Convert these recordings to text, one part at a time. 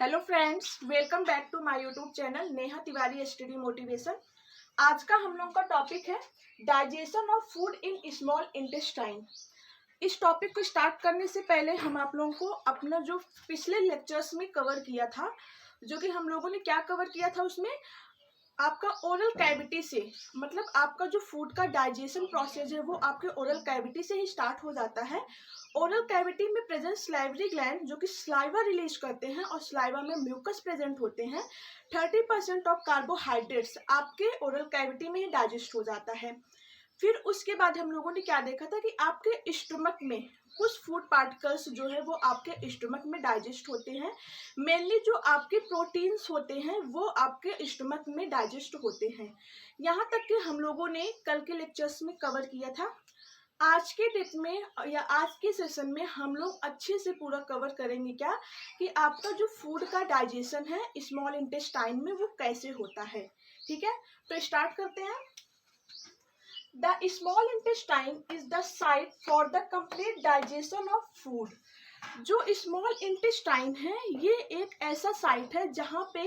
Hello friends, welcome back to my YouTube channel Neha Tiwari study motivation. आज का हम लोग का टॉपिक है digestion of food in small intestine. इस टॉपिक को स्टार्ट करने से पहले हम आप लोगों को अपना जो पिछले लेक्चर्स में कवर किया था, जो कि हम लोगों ने क्या कवर किया था, उसमें आपका ओरल कैविटी से, मतलब आपका जो फूड का डाइजेशन प्रोसेस है वो आपके ओरल कैविटी से ही स्टार्ट हो जाता है। ओरल कैविटी में प्रेजेंट स्लाइवरी ग्लैंड जो कि स्लाइवा रिलीज करते हैं और स्लाइवा में म्यूकस प्रेजेंट होते हैं। 30% ऑफ कार्बोहाइड्रेट्स आपके ओरल कैविटी में ही डाइजेस्ट हो जाता है। फिर उसके बाद हम लोगों ने क्या देखा था कि आपके स्टमक में कुछ फूड पार्टिकल्स जो है वो आपके स्टमक में डाइजेस्ट होते हैं। मेनली जो आपके प्रोटीन्स होते हैं वो आपके स्टमक में डाइजेस्ट होते हैं। यहाँ तक कि हम लोगों ने कल के लेक्चर्स में कवर किया था। आज के डेट में या आज के सेशन में हम लोग अच्छे से पूरा कवर करेंगे क्या कि आपका जो फूड का डाइजेशन है स्मॉल इंटेस्टाइन में वो कैसे होता है। ठीक है, तो स्टार्ट करते हैं। The small intestine is the site for the complete digestion of food. जो स्मॉल इंटेस्टाइन है ये एक ऐसा साइट है जहाँ पे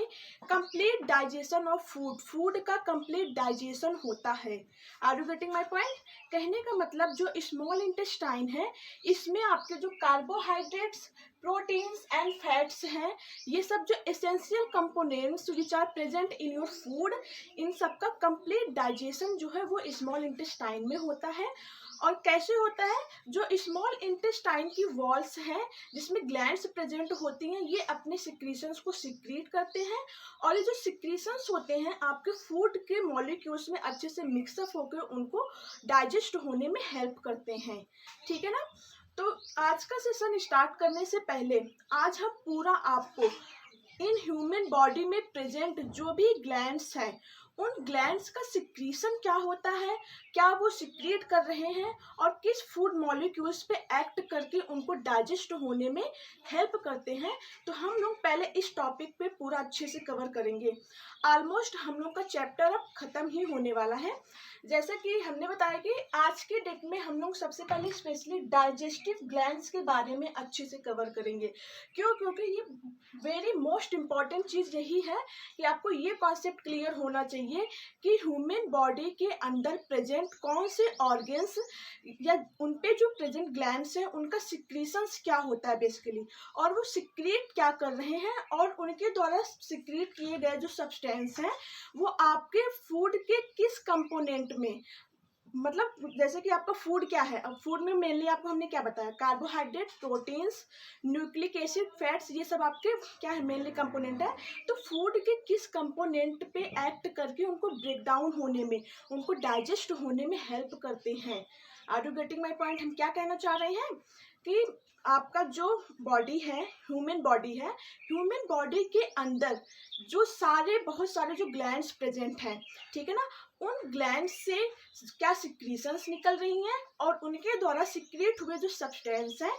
कंप्लीट डाइजेशन ऑफ फूड का कंप्लीट डाइजेशन होता है। Are you getting my point? कहने का मतलब जो स्मॉल इंटेस्टाइन है इसमें आपके जो कार्बोहाइड्रेट्स, प्रोटीन्स एंड फैट्स हैं, ये सब जो essential components which are present in your food, इन सब का कंप्लीट डाइजेशन जो है वो स्मॉल इंटेस्टाइन में होता है। और कैसे होता है? जो स्मॉल इंटेस्टाइन की वॉल्स हैं जिसमें ग्लैंड्स प्रेजेंट होती हैं, ये अपने सिक्रीशंस को सिक्रीट करते हैं और ये जो सिक्रीशंस होते हैं आपके फूड के मॉलिक्यूल्स में अच्छे से मिक्सअप होकर उनको डाइजेस्ट होने में हेल्प करते हैं। ठीक है ना? तो आज का सेशन स्टार्ट करने से पहले आज हम पूरा आपको इन ह्यूमन बॉडी में प्रेजेंट जो भी ग्लैंड्स हैं उन ग्लैंड्स का सिक्रीशन क्या होता है, क्या वो सिक्रीट कर रहे हैं और किस फूड मॉलिक्यूल्स पे एक्ट करके उनको डाइजेस्ट होने में हेल्प करते हैं, तो हम लोग पहले इस टॉपिक पे पूरा अच्छे से कवर करेंगे। ऑलमोस्ट हम लोग का चैप्टर अब ख़त्म ही होने वाला है। जैसा कि हमने बताया कि आज के डेट में हम लोग सबसे पहले स्पेशली डाइजेस्टिव ग्लैंड्स के बारे में अच्छे से कवर करेंगे। क्यों? क्योंकि ये वेरी मोस्ट इम्पॉर्टेंट चीज़ यही है कि आपको ये कॉन्सेप्ट क्लियर होना चाहिए कि ह्यूमन बॉडी के अंदर प्रेजेंट कौन से ऑर्गन्स या उन पे जो प्रेजेंट ग्लैंड्स हैं उनका सिक्रीशंस क्या होता है बेसिकली, और वो सिक्रीट क्या कर रहे हैं और उनके द्वारा सिक्रीट किए गए जो सब्सटेंस हैं वो आपके फूड के किस कंपोनेंट में, मतलब जैसे कि आपका फूड क्या है। अब फूड में मेनली आपको हमने क्या बताया, carbohydrate, proteins, nucleic acid, fats, ये सब आपके क्या है, मेनली कंपोनेंट है। तो फूड के किस कंपोनेंट पे एक्ट करके उनको ब्रेक डाउन होने में, उनको डाइजेस्ट होने में हेल्प करते हैं। Are you getting my point? हम क्या कहना चाह रहे हैं कि आपका जो बॉडी है, ह्यूमन बॉडी है, ह्यूमन बॉडी के अंदर जो बहुत सारे जो ग्लैंड्स प्रेजेंट हैं, ठीक है ना, उन ग्लैंड से क्या सिक्रीशंस निकल रही हैं और उनके द्वारा सिक्रीट हुए जो सब्सटेंस हैं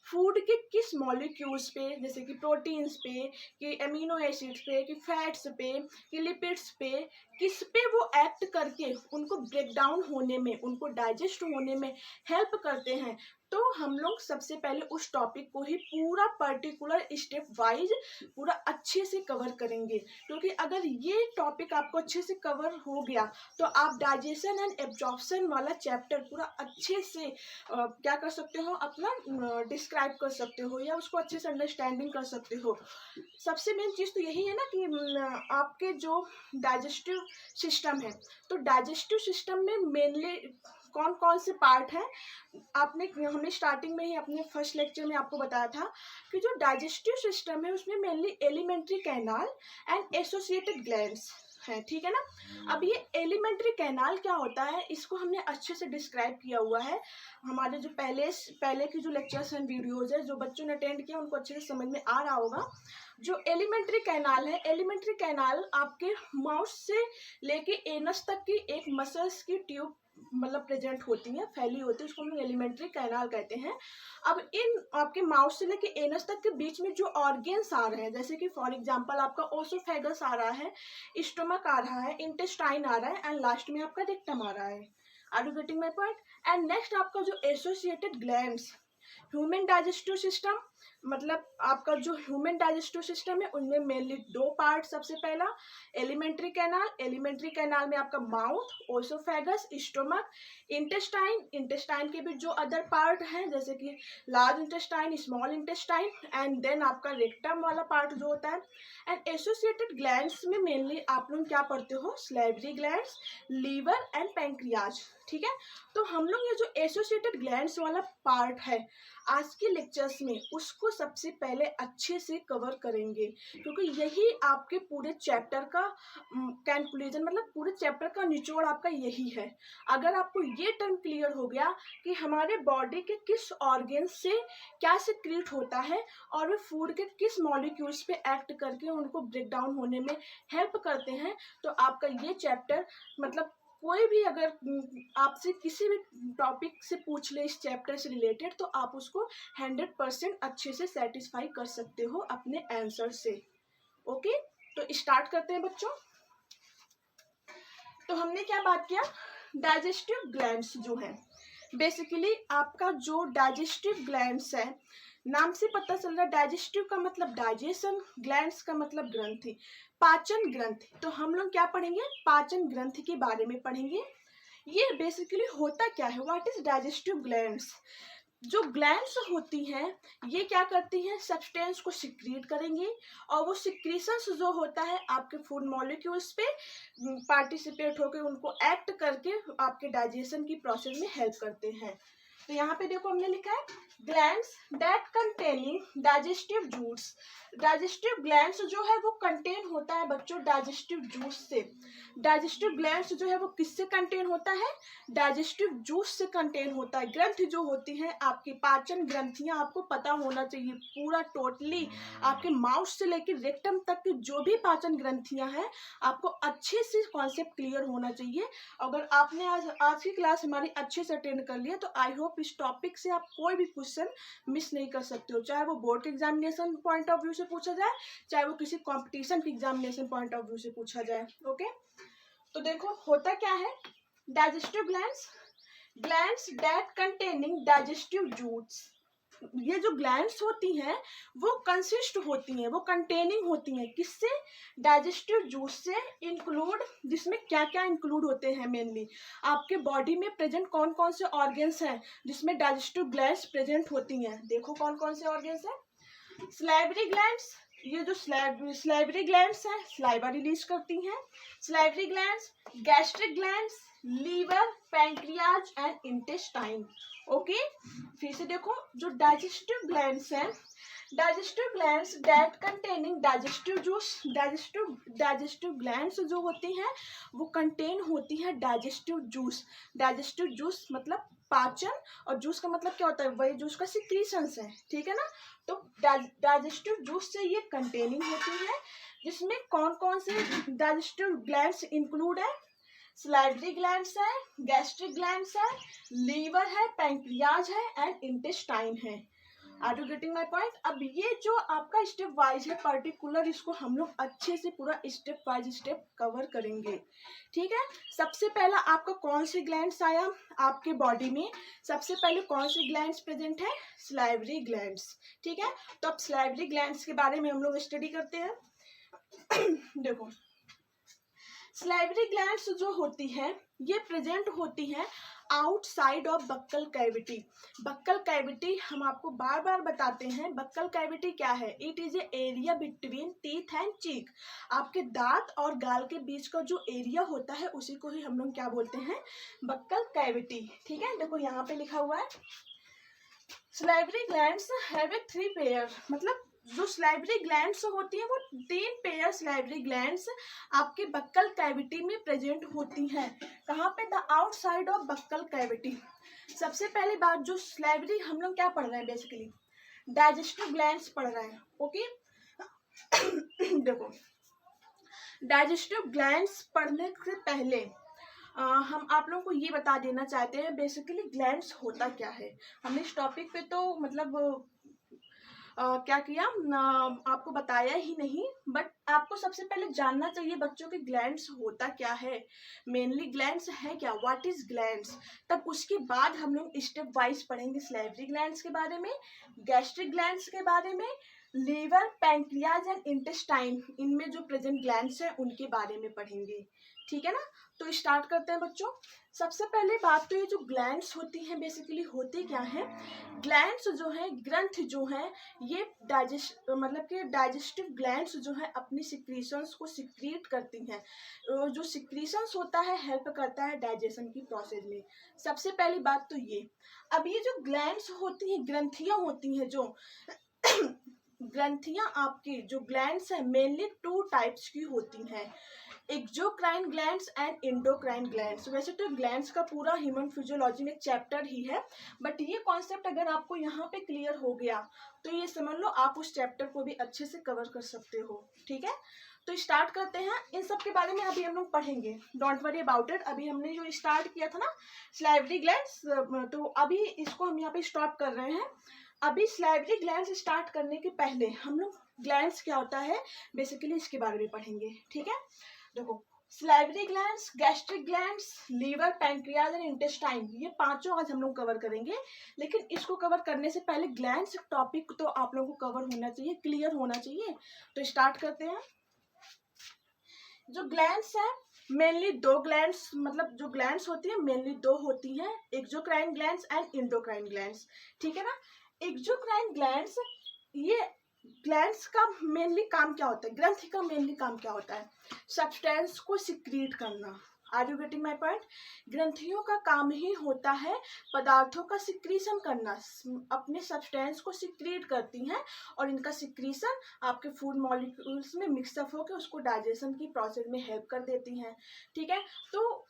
फूड के किस मॉलिक्यूल्स पे, जैसे कि प्रोटीन्स पे, कि अमीनो एसिड्स पे, कि फैट्स पे, कि लिपिड्स पे, किस पे वो एक्ट करके उनको ब्रेक डाउन होने में, उनको डाइजेस्ट होने में हेल्प करते हैं। तो हम लोग सबसे पहले उस टॉपिक को ही पूरा पर्टिकुलर स्टेप वाइज पूरा अच्छे से कवर करेंगे, क्योंकि अगर ये टॉपिक आपको अच्छे से कवर हो गया तो आप डाइजेशन एंड एब्जॉर्प्शन वाला चैप्टर पूरा अच्छे से क्या कर सकते हो, अपना डिस्क्राइब कर सकते हो या उसको अच्छे से अंडरस्टैंडिंग कर सकते हो। सबसे मेन चीज़ तो यही है ना कि आपके जो डाइजेस्टिव सिस्टम है, तो डाइजेस्टिव सिस्टम में मेनली कौन कौन से पार्ट हैं, हमने स्टार्टिंग में ही अपने फर्स्ट लेक्चर में आपको बताया था कि जो डाइजेस्टिव सिस्टम है उसमें mainly alimentary canal and associated glands है। ठीक है ना? अब ये एलिमेंट्री कैनाल क्या होता है इसको हमने अच्छे से डिस्क्राइब किया हुआ है हमारे जो पहले की जो लेक्चर्स एंड वीडियोज है, जो बच्चों ने अटेंड किया उनको अच्छे से समझ में आ रहा होगा। जो एलिमेंट्री कैनाल है, एलिमेंट्री कैनाल आपके माउथ से लेके एनस तक की एक मसल्स की ट्यूब मतलब प्रेजेंट होती है, फैली होती है, उसको हम लोग एलिमेंट्री कैनाल कहते हैं। अब इन आपके माउथ से लेके एनस तक के बीच में जो ऑर्गेन्स आ रहे हैं, जैसे कि फॉर एग्जांपल आपका ओसोफेगस आ रहा है, स्टमक आ रहा है, इंटेस्टाइन आ रहा है एंड लास्ट में आपका रेक्टम आ रहा है। Are you getting my point? And next आपका जो associated glands, human digestive system मतलब आपका जो ह्यूमन डाइजेस्टिव सिस्टम है उनमें मेनली दो पार्ट। सबसे पहला एलिमेंट्री कैनाल, एलिमेंट्री कैनाल में आपका mouth, oesophagus, stomach, intestine, intestine के भी जो अदर पार्ट हैं जैसे कि large intestine, small intestine, and then आपका रेक्टम वाला पार्ट जो होता है। एंड एसोसिएटेड ग्लैंड्स में मेनली आप लोग क्या पढ़ते हो, salivary glands, liver and pancreas. ठीक है, तो हम लोग ये जो एसोसिएटेड ग्लैंड्स वाला पार्ट है आज के लेक्चर्स में उसको सबसे पहले अच्छे से कवर करेंगे, क्योंकि यही आपके पूरे चैप्टर का कंक्लूजन, मतलब पूरे चैप्टर का निचोड़ आपका यही है। अगर आपको ये टर्म क्लियर हो गया कि हमारे बॉडी के किस ऑर्गन से क्या सिक्रीट होता है और वे फूड के किस मॉलिक्यूल्स पे एक्ट करके उनको ब्रेक डाउन होने में हेल्प करते हैं, तो आपका ये चैप्टर, मतलब कोई भी अगर आपसे किसी भी टॉपिक से पूछ ले इस चैप्टर से रिलेटेड, तो आप उसको 100% अच्छे से सेटिस्फाई कर सकते हो अपने आंसर से। ओके, तो स्टार्ट करते हैं बच्चों। तो हमने क्या बात किया, डाइजेस्टिव ग्लैंड्स जो है, बेसिकली आपका जो डाइजेस्टिव ग्लैंड्स है, नाम से पता चल रहा है डाइजेस्टिव का मतलब डाइजेशन, ग्लैंड्स का मतलब ग्रंथि, पाचन ग्रंथि। तो हम लोग क्या पढ़ेंगे, पाचन ग्रंथि के बारे में पढ़ेंगे। ये बेसिकली होता क्या है, व्हाट इज डाइजेस्टिव ग्लैंड्स। जो ग्लैंड्स होती हैं ये क्या करती हैं, सब्सटेंस को सिक्रीट करेंगी और वो सिक्रीशंस जो होता है आपके फूड मॉलिक्यूल्स पे पार्टिसिपेट होकर उनको एक्ट करके आपके डाइजेशन की प्रोसेस में हेल्प करते हैं। तो यहाँ पे देखो हमने लिखा है glands that containing digestive juice. Digestive glands जो है वो कंटेन होता है बच्चों डाइजेस्टिव जूस से। डाइजेस्टिव ग्लैंड्स जो है वो किससे कंटेन होता है, डाइजेस्टिव जूस से कंटेन होता है। ग्रंथि जो होती हैं आपकी पाचन ग्रंथियां, आपको पता होना चाहिए पूरा टोटली आपके माउथ से लेकर रेक्टम तक की जो भी पाचन ग्रंथियां हैं आपको अच्छे से कॉन्सेप्ट क्लियर होना चाहिए। अगर आपने आज की क्लास हमारी अच्छे से अटेंड कर लिया तो आई होप इस टॉपिक से आप कोई भी क्वेश्चन मिस नहीं कर सकते हो, चाहे वो बोर्ड के एग्जामिनेशन पॉइंट ऑफ व्यू से पूछा जाए, चाहे वो किसी कॉम्पिटिशन के एग्जामिनेशन पॉइंट ऑफ व्यू से पूछा जाए। ओके, तो देखो होता क्या है, digestive glands, glands that containing digestive juice. ये जो ग्लैंड्स होती हैं वो कंसिस्ट होती हैं, वो कंटेनिंग होती हैं किससे, डाइजेस्टिव जूस से। इंक्लूड, जिसमें क्या क्या इंक्लूड होते हैं, मेनली आपके बॉडी में प्रेजेंट कौन कौन से ऑर्गन्स हैं जिसमें डाइजेस्टिव ग्लैंड्स प्रेजेंट होती हैं। देखो कौन कौन से ऑर्गन्स हैं, स्लाइवरी ग्लैंड्स, ये जो स्लाइवरी ग्लैंड्स हैं स्लाइवा रिलीज करती हैं। Salivary glands, gastric glands, liver, pancreas and intestine. Okay, फिर से देखो जो डाइजेस्टिव ग्लैंड्स हैं, digestive glands that containing digestive juice. Digestive glands जो होती हैं वो कंटेन होती हैं डाइजेस्टिव जूस। डाइजेस्टिव जूस मतलब पाचन, और जूस का मतलब क्या होता है, वही जूस का सिक्रीशंस है, ठीक है ना। तो डाइजेस्टिव जूस से ये कंटेनिंग होती है, जिसमें कौन कौन से डाइजेस्टिव ग्लैंड्स इंक्लूड है, स्लाइवरी ग्लैंड्स है, गैस्ट्रिक ग्लैंड्स है, लीवर है, पैंक्रियाज है एंड इंटेस्टाइन है। Are you getting my point. अब ये जो आपका स्टेप वाइज है पर्टिकुलर, इसको हम लोग अच्छे से पूरा स्टेप वाइज स्टेप कवर करेंगे, ठीक है। सबसे पहला आपका कौन सी ग्लैंड्स आया आपके बॉडी में, सबसे पहले कौन सी ग्लैंड्स प्रेजेंट है, स्लाइवरी ग्लैंड्स, ठीक है। तो अब स्लाइवरी ग्लैंड्स के बारे में हम लोग स्टडी करते हैं। देखो स्लाइवरी ग्लैंड्स जो होती हैं ये प्रेजेंट होती हैं outside of buccal cavity. Buccal cavity हम आपको बार बार बताते हैं, बक्कल कैविटी क्या है, it is A area between teeth and चीक। आपके दांत और गाल के बीच का जो एरिया होता है उसी को ही हम लोग क्या बोलते हैं, बक्कल कैविटी, ठीक है। देखो यहाँ पे लिखा हुआ है salivary glands have a 3 pair, मतलब जो स्लाइवरी ग्लैंड्स होती हैं वो 3 पेयर स्लाइवरी ग्लैंड्स आपके बक्कल कैविटी में प्रेजेंट होती हैं। कहाँ पे, the outside of buccal cavity. सबसे पहली बात जो स्लाइवरी हम लोग क्या पढ़ रहे हैं, बेसिकली डाइजेस्टिव ग्लैंड्स पढ़ रहे हैं, ओके। देखो डाइजेस्टिव ग्लैंड्स पढ़ने से पहले हम आप लोगों को ये बता देना चाहते हैं बेसिकली ग्लैंड्स होता क्या है। हमने इस टॉपिक पे तो मतलब क्या किया, आपको बताया ही नहीं, बट आपको सबसे पहले जानना चाहिए बच्चों के ग्लैंड्स होता क्या है, मेनली ग्लैंड्स है क्या, व्हाट इज ग्लैंड्स। तब उसके बाद हम लोग स्टेप वाइज पढ़ेंगे सैलिवरी ग्लैंड्स के बारे में, गैस्ट्रिक ग्लैंड्स के बारे में, लीवर, पैंक्रियाज एंड इंटेस्टाइन, इनमें जो प्रेजेंट ग्लैंड्स हैं उनके बारे में पढ़ेंगे। ठीक है ना, तो स्टार्ट करते हैं बच्चों। सबसे पहले बात तो ये जो ग्लैंड्स होती हैं बेसिकली होती क्या है, ग्लैंड्स जो है, ग्रंथ जो है, ये डाइजेस्टिव ग्लैंड्स जो है अपनी सिक्रीशंस को सिक्रीट करती हैं। जो सिक्रीशंस होता है हेल्प करता है डाइजेशन की प्रोसेस में। सबसे पहली बात तो ये, अब ये जो ग्लैंड्स होती हैं, ग्रंथियां होती हैं जो ग्रंथियां आपकी जो ग्लैंड्स है मेनली 2 टाइप्स की होती हैं, exocrine glands and endocrine glands. वैसे तो ग्लैंड्स का पूरा ह्यूमन फिजियोलॉजी में एक चैप्टर ही है, बट ये कॉन्सेप्ट अगर आपको यहाँ पे क्लियर हो गया तो ये समझ लो आप उस चैप्टर को भी अच्छे से कवर कर सकते हो। ठीक है, तो स्टार्ट करते हैं। इन सब के बारे में अभी हम लोग पढ़ेंगे, डोंट वरी अबाउट इट। अभी हमने जो स्टार्ट किया था ना सैलिवरी ग्लैंड्स, तो अभी इसको हम यहाँ पे स्टॉप कर रहे हैं। अभी सैलिवरी ग्लैंड्स स्टार्ट करने के पहले हम लोग ग्लैंड्स क्या होता है बेसिकली इसके बारे में पढ़ेंगे। ठीक है, देखो salivary glands, gastric glands, liver, pancreas and intestine, ये पांचों आज हम लोग कवर करेंगे। लेकिन इसको कवर करने से पहले ग्लैंड्स टॉपिक तो आप लोगों को कवर होना चाहिए, क्लियर होना चाहिए। तो स्टार्ट करते हैं। जो ग्लैंड्स है मेनली 2 ग्लैंड्स, मतलब जो ग्लैंड्स होती है मेनली 2 होती हैं, exocrine glands and endocrine glands. ठीक है ना, एक्सोक्राइन ग्लैंड्स, ये ग्लैंड्स का मेनली काम क्या होता है, ग्रंथि का मेनली काम क्या होता है, सब्सटेंस को सिक्रीट करना। Are you getting my point. ग्रंथियों का काम ही होता है पदार्थों का सिक्रीशन करना, अपने सब्सटेंस को सिक्रीट करती हैं और इनका सिक्रीशन आपके फूड मॉलिक्यूल्स में मिक्सअप होकर उसको डाइजेशन की प्रोसेस में हेल्प कर देती हैं। ठीक है, तो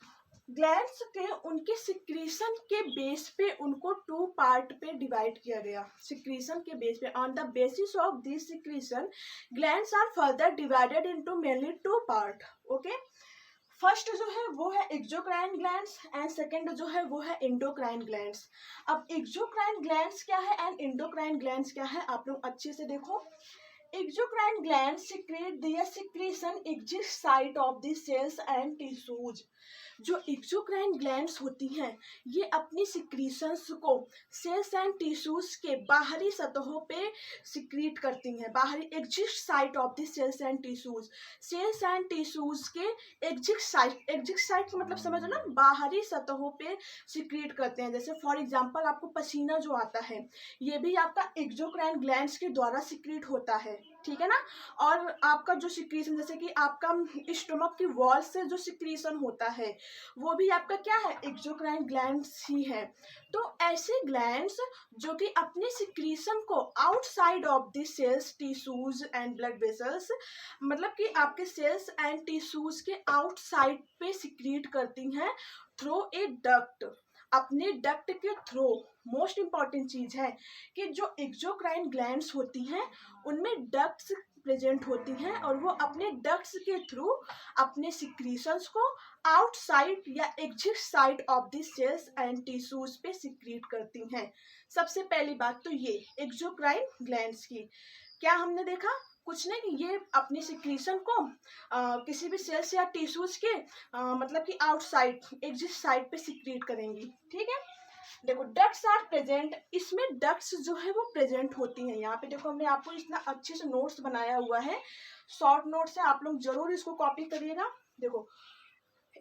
ग्लैंड्स के उनके सिक्रीशन के बेस पे उनको 2 पार्ट पे डिवाइड किया गया। सिक्रीशन के बेस पे, on the basis of this secretion glands are further divided into mainly 2 part. Okay, first जो है वो है एक्सोक्राइन ग्लैंड्स एंड सेकंड जो है वो है एंडोक्राइन ग्लैंड्स। अब एक्सोक्राइन ग्लैंड्स क्या है एंड एंडोक्राइन ग्लैंड्स क्या है आप लोग अच्छे से देखो। Exocrine glands secrete their secretion exit site of the cells and tissues। जो एक्सोक्राइन ग्लैंड्स होती हैं ये अपनी सिक्रीशंस को सेल्स एंड टिश्यूज के बाहरी सतहों पे सिक्रीट करती हैं, बाहरी exit site of the cells and tissues. Cells and tissues के एग्जिट साइट मतलब समझो ना, बाहरी सतहों पे सिक्रीट करते हैं। जैसे फॉर एग्जांपल आपको पसीना जो आता है ये भी आपका एक्सोक्राइन ग्लैंड्स के द्वारा सिक्रीट होता है। ठीक है ना, और आपका जो सिक्रीशन जैसे कि आपका स्टमक की वॉल से जो सिक्रीशन होता है वो भी आपका क्या है, एक्सोक्राइन ग्लैंड्स ही है। तो ऐसे ग्लैंड्स जो कि अपने सिक्रीशन को outside of the cells, tissues and blood vessels, मतलब कि आपके सेल्स एंड टिश्यूज के आउटसाइड पे सिक्रीट करती हैं थ्रू ए डक्ट, अपने डक्ट के थ्रू। मोस्ट इंपॉर्टेंट चीज है कि जो एक्सोक्राइन ग्लैंड्स होती हैं उनमें डक्ट्स प्रेजेंट होती हैं और वो अपने डक्ट्स के थ्रू अपने सिक्रीशंस को आउटसाइड या exit side of the cells and tissues पे सिक्रीट करती हैं। सबसे पहली बात तो ये एक्सोक्राइन ग्लैंड्स की क्या हमने देखा, कुछ नहीं, ये अपनी सिक्रीशन को किसी भी सेल्स या टिश्यूज के मतलब कि आउटसाइड एग्जिट साइड पे सिक्रीट करेंगी। ठीक है, देखो डक्ट्स आर प्रेजेंट, इसमें डक्ट्स जो है वो प्रेजेंट होती हैं। यहाँ पे देखो हमने आपको इतना अच्छे से नोट्स बनाया हुआ है, शॉर्ट नोट्स है, आप लोग जरूर इसको कॉपी करिएगा। देखो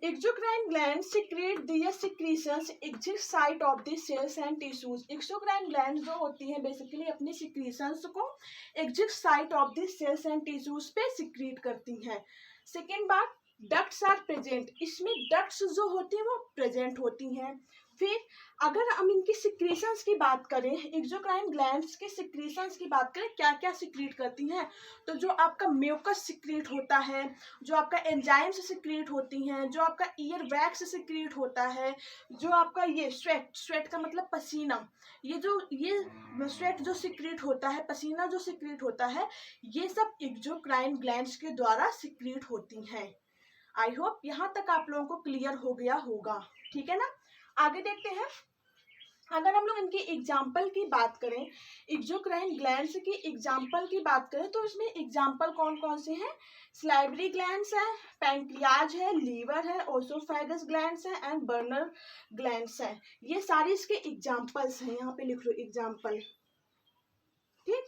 exocrine glands secrete their secretions exit site of the cells and tissues। Exocrine glands जो होती हैं बेसिकली अपनी सिक्रीशंस को exit site of the cells and tissues पे सिक्रीट करती हैं। सेकेंड बात, डक्ट्स आर प्रेजेंट, इसमें डक्ट्स जो होती हैं वो प्रेजेंट होती हैं। फिर अगर हम इनकी सिक्रीशंस की बात करें, एक्सोक्राइन ग्लैंड्स के सिक्रीशंस की बात करें क्या क्या सिक्रीट करती हैं, तो जो आपका म्यूकस सिक्रीट होता है, जो आपका एंजाइम्स सिक्रीट होती हैं, जो आपका ईयर वैक्स सिक्रीट होता है, जो आपका ये स्वेट का मतलब पसीना, ये स्वेट जो सिक्रीट होता है, पसीना जो सिक्रीट होता है, ये सब एक्सोक्राइन ग्लैंड्स के द्वारा सिक्रीट होती हैं। आई होप यहाँ तक आप लोगों को क्लियर हो गया होगा। ठीक है ना, आगे देखते हैं। अगर हम लोग इनकी एग्जाम्पल की बात करें, एक्सोक्राइन ग्लैंड्स की एग्जाम्पल की बात करें तो इसमें एग्जाम्पल कौन कौन से हैं? सलाइवरी ग्लैंड्स है, पैंक्रियाज है, लीवर है, ओसोफेगस ग्लैंड्स है एंड बर्नर ग्लैंड्स है। ये सारी इसके एग्जाम्पल्स हैं, यहाँ पे लिख लो एग्जाम्पल। ठीक,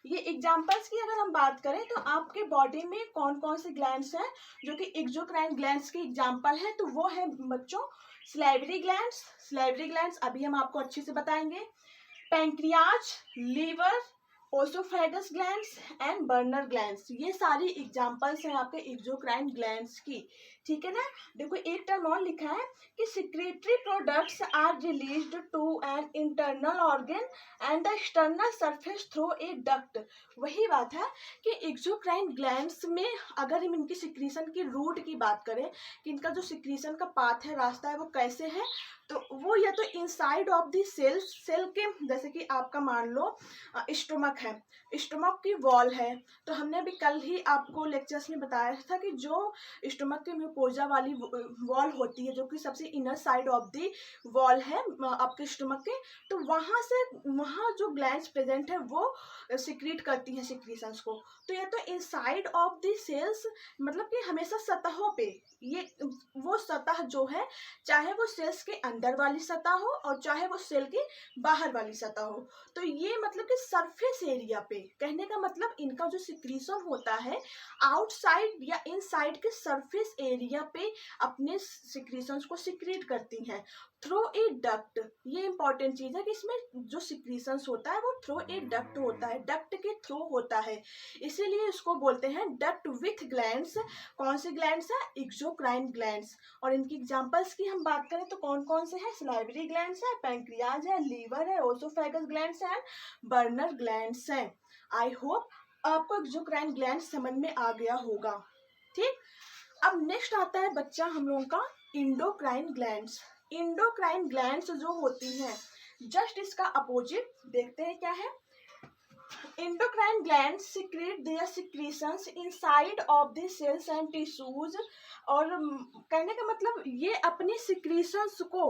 ये एग्जाम्पल्स की अगर हम बात करें तो आपके बॉडी में कौन कौन से ग्लैंड्स हैं जो कि एक्सोक्राइन ग्लैंड्स के एग्जाम्पल है, तो वो है बच्चों सलाइवरी ग्लैंड्स। सलाइवरी ग्लैंड्स अभी हम आपको अच्छे से बताएंगे। Pancreas, liver, oesophagus glands and burner glands, ये सारी एग्जांपल्स हैं आपके एक्सोक्राइन ग्लैंड्स की। ठीक है ना। देखो एक टर्म और लिखा है कि secretory products are released to an internal organ and the external surface through a duct. वही बात है कि एक्सोक्राइन ग्लैंड्स में अगर हम इनकी सिक्रीशन की रूट की बात करें कि इनका जो सिक्रीशन का पाथ है, रास्ता है, वो कैसे है, तो वो या तो इनसाइड ऑफ द सेल के, जैसे कि आपका मान लो स्टोमक है, स्टोमक की वॉल है, तो हमने अभी कल ही आपको लेक्चर्स में बताया था कि जो स्टोमक के म्यूकोजा वाली वॉल होती है, जो कि सबसे inner side of the wall है आपके स्टोमक के, तो वहाँ जो ग्लैंड्स प्रेजेंट है वो सिक्रीट करती हैं सिक्रीशंस को। तो या तो इनसाइड ऑफ द सेल्स, मतलब कि हमेशा सतहों पे, ये वो सतह जो है, चाहे वो सेल्स के अंदर वाली सतह हो और चाहे वो सेल के बाहर वाली सतह हो, तो ये मतलब कि सरफेस एरिया पे, कहने का मतलब इनका जो सिक्रीशन होता है आउटसाइड या इनसाइड के सरफेस एरिया पे अपने सिक्रीशंस को सिक्रीट करती हैं थ्रू ए डक्ट। ये इंपॉर्टेंट चीज है कि इसमें जो सिक्रीशंस होता है वो थ्रू ए डक्ट होता है, डक्ट के थ्रू होता है, इसीलिए इसको बोलते हैं डक्ट विथ ग्लैंड्स। कौन से ग्लैंड्स है? Exocrine glands. और इनकी एग्जांपल्स की हम बात करें तो कौन कौन से हैं? सलाइवरी ग्लैंड्स है, पैंक्रियाज है, लीवर है, ओसोफेगस ग्लैंड्स है, बर्नर ग्लैंड्स है। आई होप आपको एक्सोक्राइन ग्लैंड्स समझ में आ गया होगा। ठीक, अब नेक्स्ट आता है बच्चा हम लोगों का इंडोक्राइन ग्लैंड्स। इंडोक्राइन ग्लैंड्स जो होती हैं, जस्ट इसका अपोजिट देखते हैं क्या है। Endocrine glands secrete their secretions inside of the cells and tissues। और कहने का मतलब ये अपने secretions को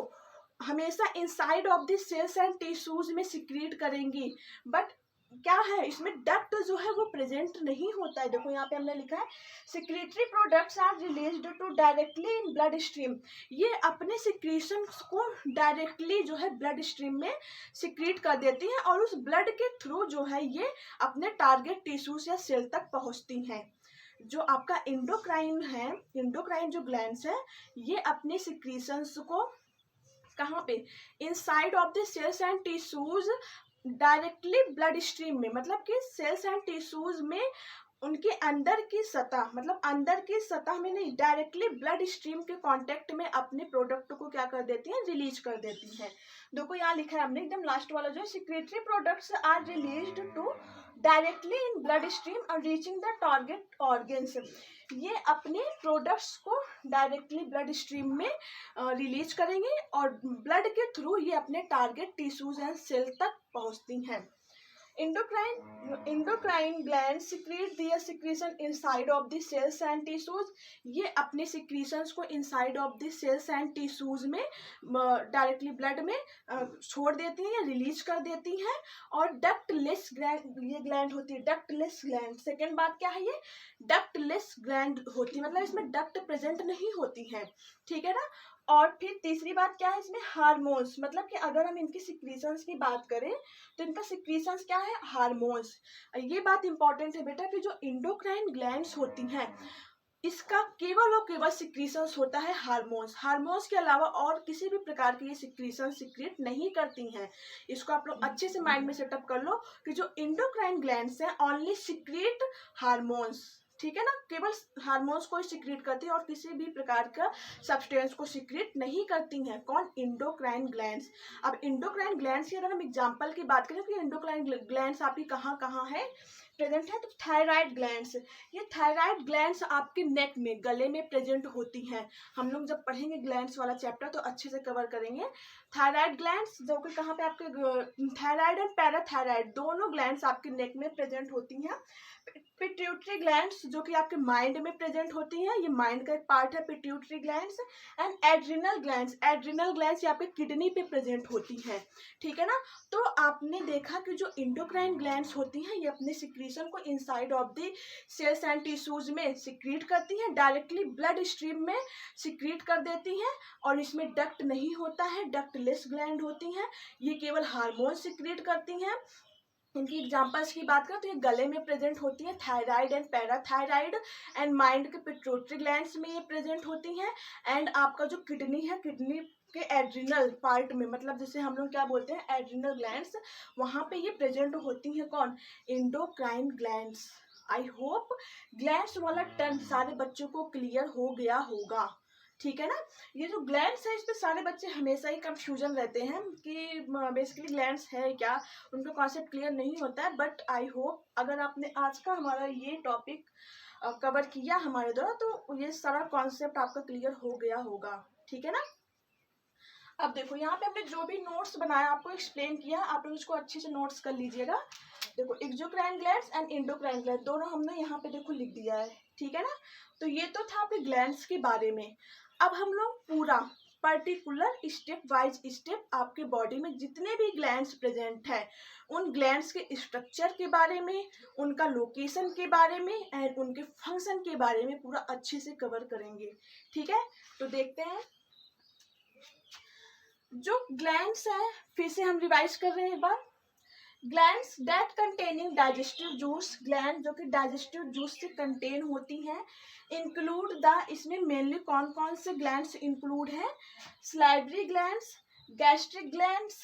हमेशा inside of the cells and tissues में secrete करेंगी, बट क्या है इसमें डक्ट जो है वो प्रेजेंट नहीं होता है। देखो यहाँ पे हमने लिखा है secretory products are released to directly in blood stream. ये अपने सिक्रीशन को डायरेक्टली जो है ब्लड स्ट्रीम में सिक्रीट कर देती हैं और उस ब्लड के थ्रू जो है ये अपने टारगेट टिश्यूज या सेल तक पहुँचती हैं। जो आपका इंडोक्राइन है, इंडोक्राइन जो ग्लैंड्स है, ये अपने सिक्रीशंस को कहाँ पे? Inside of the cells and tissues directly blood stream में, मतलब कि सेल्स एंड टिश्यूज में उनके अंदर की सतह, मतलब अंदर की सतह में नहीं, डायरेक्टली ब्लड स्ट्रीम के कांटेक्ट में अपने प्रोडक्ट को क्या कर देती हैं? रिलीज कर देती हैं। देखो यहाँ लिखा है हमने एकदम लास्ट वाला जो है, secretory products are released to directly in blood stream और रीचिंग द टारगेट ऑर्गन्स। ये अपने प्रोडक्ट्स को डायरेक्टली ब्लड स्ट्रीम में रिलीज करेंगे और ब्लड के थ्रू ये अपने टारगेट टिश्यूज एंड सेल तक पहुंचती हैं। Endocrine gland secrete their secretion inside of the cells and tissues. ये अपने सिक्रीशंस को inside of the cells and tissues में डायरेक्टली ब्लड में छोड़ देती हैं या रिलीज कर देती हैं। और डक्टलेस ग्लैंड ये ग्लैंड होती है, डक्टलेस ग्लैंड। सेकेंड बात क्या है? ये डक्टलेस ग्लैंड होती है, मतलब इसमें डक्ट प्रेजेंट नहीं होती है। ठीक है ना। और फिर तीसरी बात क्या है इसमें? हार्मोन्स, मतलब कि अगर हम इनकी सिक्रीशंस की बात करें तो इनका सिक्रीशंस क्या है? हार्मोन्स। ये बात इंपॉर्टेंट है बेटा कि जो इंडोक्राइन ग्लैंड्स होती हैं इसका केवल और केवल सिक्रीशंस होता है हार्मोन्स। हार्मोन्स के अलावा और किसी भी प्रकार की ये सिक्रीशन सिक्रेट नहीं करती हैं। इसको आप लोग अच्छे से माइंड में सेटअप कर लो कि जो इंडोक्राइन ग्लैंड्स हैं ओनली सिक्रेट हार्मोन्स। ठीक है ना, केवल हार्मोन्स को सिक्रेट करती है और किसी भी प्रकार का सब्सटेंस को सिक्रेट नहीं करती हैं। कौन? Endocrine glands. अब इंडोक्राइन ग्लैंड्स की अगर हम एग्जांपल की बात करें कि इंडोक्राइन ग्लैंड्स आपकी कहाँ कहाँ है प्रेजेंट है, तो थायराइड ग्लैंड्स। ये थायराइड ग्लैंड्स आपके नेक में, गले में प्रेजेंट होती हैं। हम लोग जब पढ़ेंगे ग्लैंड्स वाला चैप्टर तो अच्छे से कवर करेंगे। थायराइड ग्लैंड्स जो कि कहाँ पे आपके थायराइड एंड पैराथायराइड दोनों ग्लैंड्स आपके नेक में प्रेजेंट होती हैं। पिट्यूटरी ग्लैंड्स जो कि आपके माइंड में प्रेजेंट होती हैं, ये माइंड का एक पार्ट है pituitary glands. And adrenal glands ये आपके किडनी पे प्रेजेंट होती है, ठीक है ना। तो आपने देखा कि जो इंडोक्राइन ग्लैंड्स होती हैं ये अपने सिक्रीशन को inside of the cells and tissues में सिक्रीट करती हैं, डायरेक्टली ब्लड स्ट्रीम में सिक्रीट कर देती हैं। और इसमें डक्ट नहीं होता है, डक्टलेस ग्लैंड होती हैं, ये केवल हार्मोन सिक्रीट करती हैं। इनकी एग्जांपल्स की बात करें तो ये गले में प्रेजेंट होती है, thyroid and parathyroid. And mind के पिट्यूटरी ग्लैंड्स में ये प्रेजेंट होती हैं। एंड आपका जो किडनी है, किडनी के एड्रिनल पार्ट में, मतलब जिसे हम लोग क्या बोलते हैं एड्रिनल ग्लैंड्स, वहाँ पे ये प्रेजेंट होती हैं। कौन? Endocrine glands. I hope glands वाला टर्म सारे बच्चों को क्लियर हो गया होगा, ठीक है ना। ये जो ग्लैंड्स है इस पे सारे बच्चे हमेशा ही कंफ्यूजन रहते हैं कि बेसिकली ग्लैंड्स है क्या, उनका कॉन्सेप्ट क्लियर नहीं होता है। बट आई होप अगर आपने आज का हमारा ये टॉपिक कवर किया हमारे द्वारा तो ये सारा कॉन्सेप्ट आपका क्लियर हो गया होगा, ठीक है ना। अब देखो यहाँ पे हमने जो भी नोट्स बनाया आपको एक्सप्लेन किया, आप लोग उसको अच्छे से नोट्स कर लीजिएगा। देखो exocrine glands and endocrine gland दोनों हमने यहाँ पे देखो लिख दिया है, ठीक है ना। तो ये तो था आपके ग्लैंड्स के बारे में। अब हम लोग पूरा पर्टिकुलर स्टेप वाइज स्टेप आपके बॉडी में जितने भी ग्लैंड्स प्रेजेंट है उन ग्लैंड्स के स्ट्रक्चर के बारे में, उनका लोकेशन के बारे में एंड उनके फंक्शन के बारे में पूरा अच्छे से कवर करेंगे, ठीक है। तो देखते हैं जो ग्लैंड्स है, फिर से हम रिवाइज कर रहे हैं एक बार। Glands that containing digestive juice, gland जो कि डाइजेस्टिव जूस से कंटेन होती हैं, इंक्लूड द, इसमें मेनली कौन कौन से ग्लैंड्स इंक्लूड हैं? Salivary glands, gastric glands,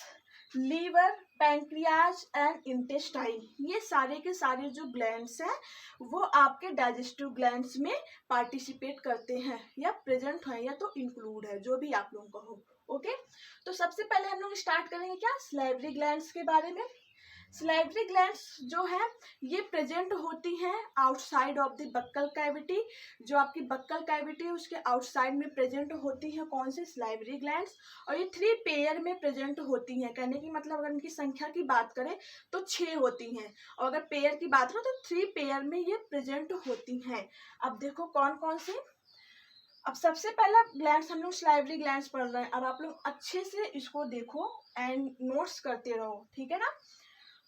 liver, pancreas and intestine. ये सारे के सारे जो ग्लैंड्स हैं वो आपके डाइजेस्टिव ग्लैंड्स में पार्टिसिपेट करते हैं या प्रेजेंट हैं या तो इंक्लूड है, जो भी आप लोगों को हो, ओके। तो सबसे पहले हम लोग स्टार्ट करेंगे क्या? सलाइवरी ग्लैंड्स के बारे में। सलाइवरी ग्लैंड्स जो है ये प्रेजेंट होती हैं outside of the buccal cavity, जो आपकी बक्कल कैविटी है उसके आउटसाइड में प्रेजेंट होती हैं कौन से? Salivary glands. और ये 3 पेयर में प्रेजेंट होती हैं, कहने की मतलब अगर इनकी संख्या की बात करें तो 6 होती हैं, और अगर पेयर की बात करें तो 3 पेयर में ये प्रेजेंट होती हैं। अब देखो कौन कौन से। अब सबसे पहला ग्लैंड्स हम लोग सलाइवरी ग्लैंड्स पढ़ रहे हैं, अब आप लोग अच्छे से इसको देखो एंड नोट्स करते रहो, ठीक है ना।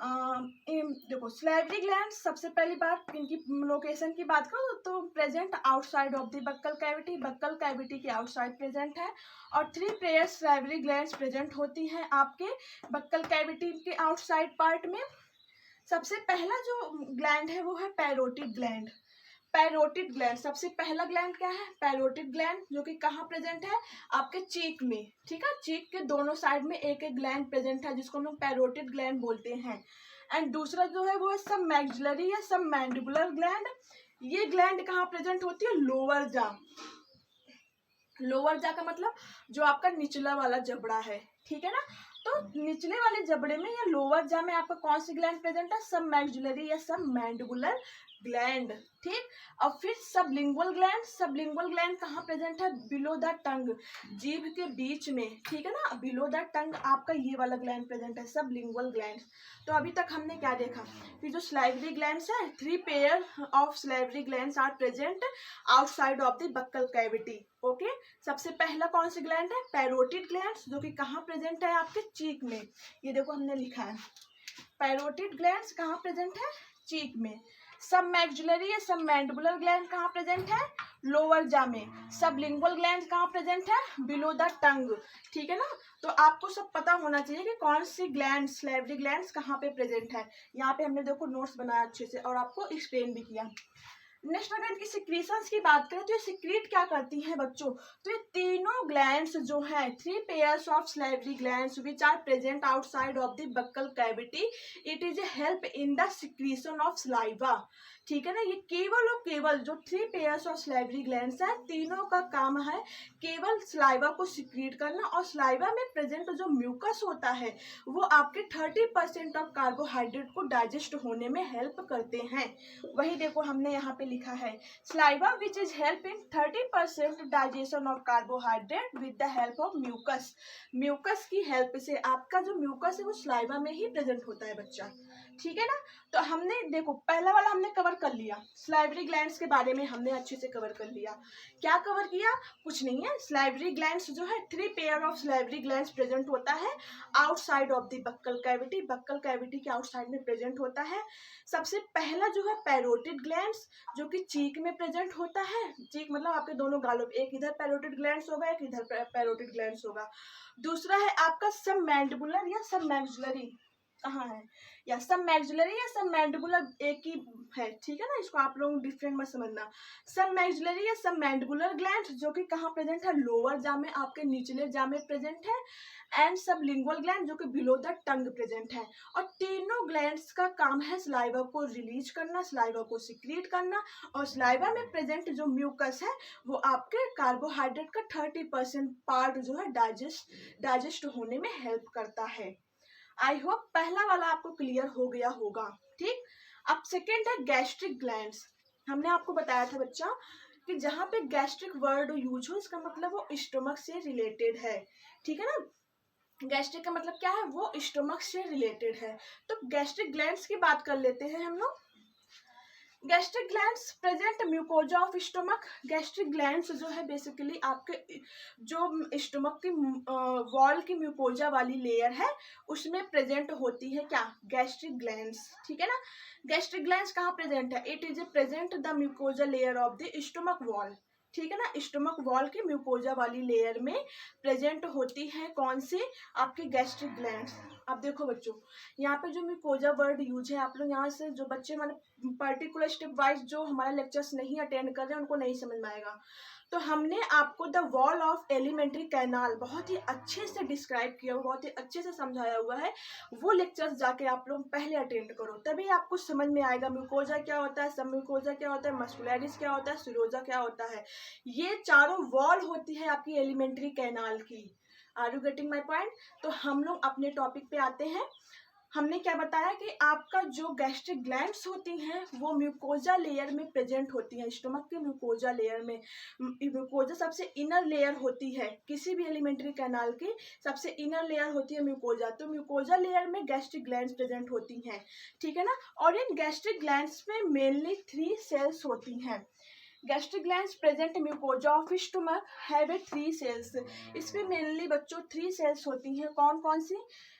देखो सलाइवरी ग्लैंड्स सबसे पहली बात इनकी लोकेशन की बात करो तो present outside of the buccal cavity, buccal cavity के आउटसाइड प्रेजेंट है। और 3 पेयर सलाइवरी ग्लैंड्स प्रेजेंट होती हैं आपके बक्कल कैविटी के आउटसाइड पार्ट में। सबसे पहला जो ग्लैंड है वो है पैरोटिड ग्लैंड। पैरोटिड ग्लैंड सबसे पहला ग्लैंड क्या है? पैरोटिड ग्लैंड, जो कि कहाँ प्रेजेंट है? आपके चीक में, ठीक है। चीक के दोनों साइड में एक एक ग्लैंड प्रेजेंट है जिसको हम लोग पैरोटिड ग्लैंड बोलते हैं। एंड दूसरा जो है वो है सब मैक्सिलरी या सब मैंडिबुलर ग्लैंड। ये ग्लैंड कहाँ प्रेजेंट होती है? लोअर जा। लोअर जा का मतलब जो आपका निचला वाला जबड़ा है, ठीक है ना। तो निचले वाले जबड़े में या लोअर जा में आपका कौन सी ग्लैंड प्रेजेंट है? सब मैक्सिलरी या सब मैंडिबुलर ग्लैंड, ठीक। और फिर सबलिंगुअल ग्लैंड, सबलिंगुअल ग्लैंड कहाँ प्रेजेंट है? बिलो द टंग, जीभ के बीच में, ठीक है ना। बिलो द टंग आपका ये वाला ग्लैंड प्रेजेंट है, सबलिंगुअल ग्लैंड। तो अभी तक हमने क्या देखा कि जो सलाइवरी ग्लैंड्स है 3 pair of salivary glands are present outside of the buccal cavity, okay. सबसे पहला कौन सी ग्लैंड है? पैरोटिड ग्लैंड्स, जो कि कहाँ प्रेजेंट है? आपके चीक में। ये देखो हमने लिखा है पैरोटिड ग्लैंड्स कहाँ प्रेजेंट है? चीक में। सब मैक्सिलरी या सब मैंडिबुलर ग्लैंड कहाँ प्रेजेंट है? लोअर जा में। सबलिंगुअल ग्लैंड कहाँ प्रेजेंट है? बिलो द टंग, ठीक है ना। तो आपको सब पता होना चाहिए कि कौन सी ग्लैंड सलाइवरी ग्लैंड्स कहाँ पे प्रेजेंट है। यहाँ पे हमने देखो नोट्स बनाया अच्छे से और आपको एक्सप्लेन भी किया। नेक्स्ट अगर इनकी सिक्रीशंस की बात करें तो ये सिक्रीट क्या करती हैं बच्चों? तो ये तीनों ग्लैंड्स जो हैं 3 pairs of salivary glands which are present outside of the buccal cavity, it is a help in the secretion of saliva, ठीक है ना। ये केवल और केवल जो 3 पेयर्स ऑफ सलाइवरी ग्लैंड्स हैं तीनों का काम है केवल सलाइवा को सिक्रीट करना। और सलाइवा में प्रेजेंट जो म्यूकस होता है वो आपके 30% ऑफ कार्बोहाइड्रेट को डाइजेस्ट होने में हेल्प करते हैं। वही देखो हमने यहाँ पे लिखा है saliva which is help in 30% digestion of carbohydrate with the help of mucus। Mucus की हेल्प से आपका जो म्यूकस है वो saliva में ही प्रेजेंट होता है बच्चा, ठीक है ना। तो हमने देखो पहला वाला हमने कवर कर लिया, सलाइवरी ग्लैंड्स के बारे में हमने अच्छे से कवर कर लिया। क्या कवर किया, कुछ नहीं है। सलाइवरी ग्लैंड्स जो है 3 pair of salivary glands present होता है outside of the buccal cavity, buccal cavity के आउटसाइड में प्रेजेंट होता है। सबसे पहला जो है पैरोटिड ग्लैंड्स जो कि चीक में प्रेजेंट होता है, चीक मतलब आपके दोनों गालों में, एक इधर पैरोटिड ग्लैंड्स होगा एक इधर पैरोटिड ग्लैंड्स होगा। दूसरा है आपका सब मैंडिबुलर या सब मैक्सिलरी, कहाँ है, या सब मैक्सिलरी या सब मैंडिबुलर एक ही है, ठीक है ना। इसको आप लोग डिफरेंट मत समझना। सब मैक्सिलरी या सब मैंडिबुलर ग्लैंड जो कि कहाँ प्रेजेंट है, लोअर जा में, आपके निचले जा में प्रेजेंट है। एंड सब लिंगुअल ग्लैंड जो कि बिलो द टंग प्रेजेंट है। और तीनों ग्लैंड्स का काम है सलाइवा को रिलीज करना, सलाइवा को सिक्रीट करना। और सलाइवा में प्रेजेंट जो म्यूकस है वो आपके कार्बोहाइड्रेट का 30% पार्ट जो है डाइजेस्ट होने में हेल्प करता है। आई होप पहला वाला आपको क्लियर हो गया होगा, ठीक। अब सेकेंड है गैस्ट्रिक ग्लैंड्स। हमने आपको बताया था बच्चा कि जहाँ पे गैस्ट्रिक वर्ड यूज हो इसका मतलब वो स्टमक से रिलेटेड है, ठीक है ना। गैस्ट्रिक का मतलब क्या है, वो स्टमक से रिलेटेड है। तो गैस्ट्रिक ग्लैंड्स की बात कर लेते हैं हम लोग। Gastric glands present mucosa of stomach. Gastric glands जो है बेसिकली आपके जो स्टमक की वॉल की म्यूकोजा वाली लेयर है उसमें प्रेजेंट होती है क्या, गैस्ट्रिक ग्लैंड्स, ठीक है ना। गैस्ट्रिक ग्लैंड्स कहाँ प्रेजेंट है, it is A present the mucosa layer of the stomach wall, ठीक है ना। स्टमक वॉल की म्यूकोजा वाली लेयर में प्रेजेंट होती है कौन सी, आपकी गैस्ट्रिक ग्लैंड्स। अब देखो बच्चों यहाँ पे जो म्यूकोजा वर्ड यूज है, आप लोग यहाँ से जो बच्चे मैंने पर्टिकुलर स्टेप वाइज जो हमारे लेक्चर्स नहीं अटेंड कर रहे हैं उनको नहीं समझ में आएगा। तो हमने आपको the wall of alimentary canal बहुत ही अच्छे से डिस्क्राइब किया हुआ, बहुत ही अच्छे से समझाया हुआ है। वो लेक्चर्स जाके आप लोग पहले अटेंड करो, तभी आपको समझ में आएगा म्यूकोजा क्या होता है, सब म्यूकोजा क्या होता है, मस्कुलैरिस क्या होता है, सीरोजा क्या होता है। ये चारों वॉल होती है आपकी एलिमेंट्री कैनाल की। Are you getting my point. तो हम लोग अपने टॉपिक पे आते हैं। हमने क्या बताया कि आपका जो गैस्ट्रिक ग्लैंड्स होती हैं वो म्यूकोजा लेयर में प्रेजेंट होती हैं, स्टमक के म्यूकोजा लेयर में। म्यूकोजा सबसे इनर लेयर होती है, किसी भी एलिमेंट्री कैनाल की सबसे इनर लेयर होती है म्यूकोजा। तो म्यूकोजा लेयर में गैस्ट्रिक ग्लैंड्स प्रेजेंट होती हैं, ठीक है ना। और इन गैस्ट्रिक ग्लैंड्स में मेनली 3 सेल्स होती हैं। Gastric glands present mucosa of stomach have a 3 cells. इसमें मेनली बच्चों 3 सेल्स होती हैं, कौन कौन सी,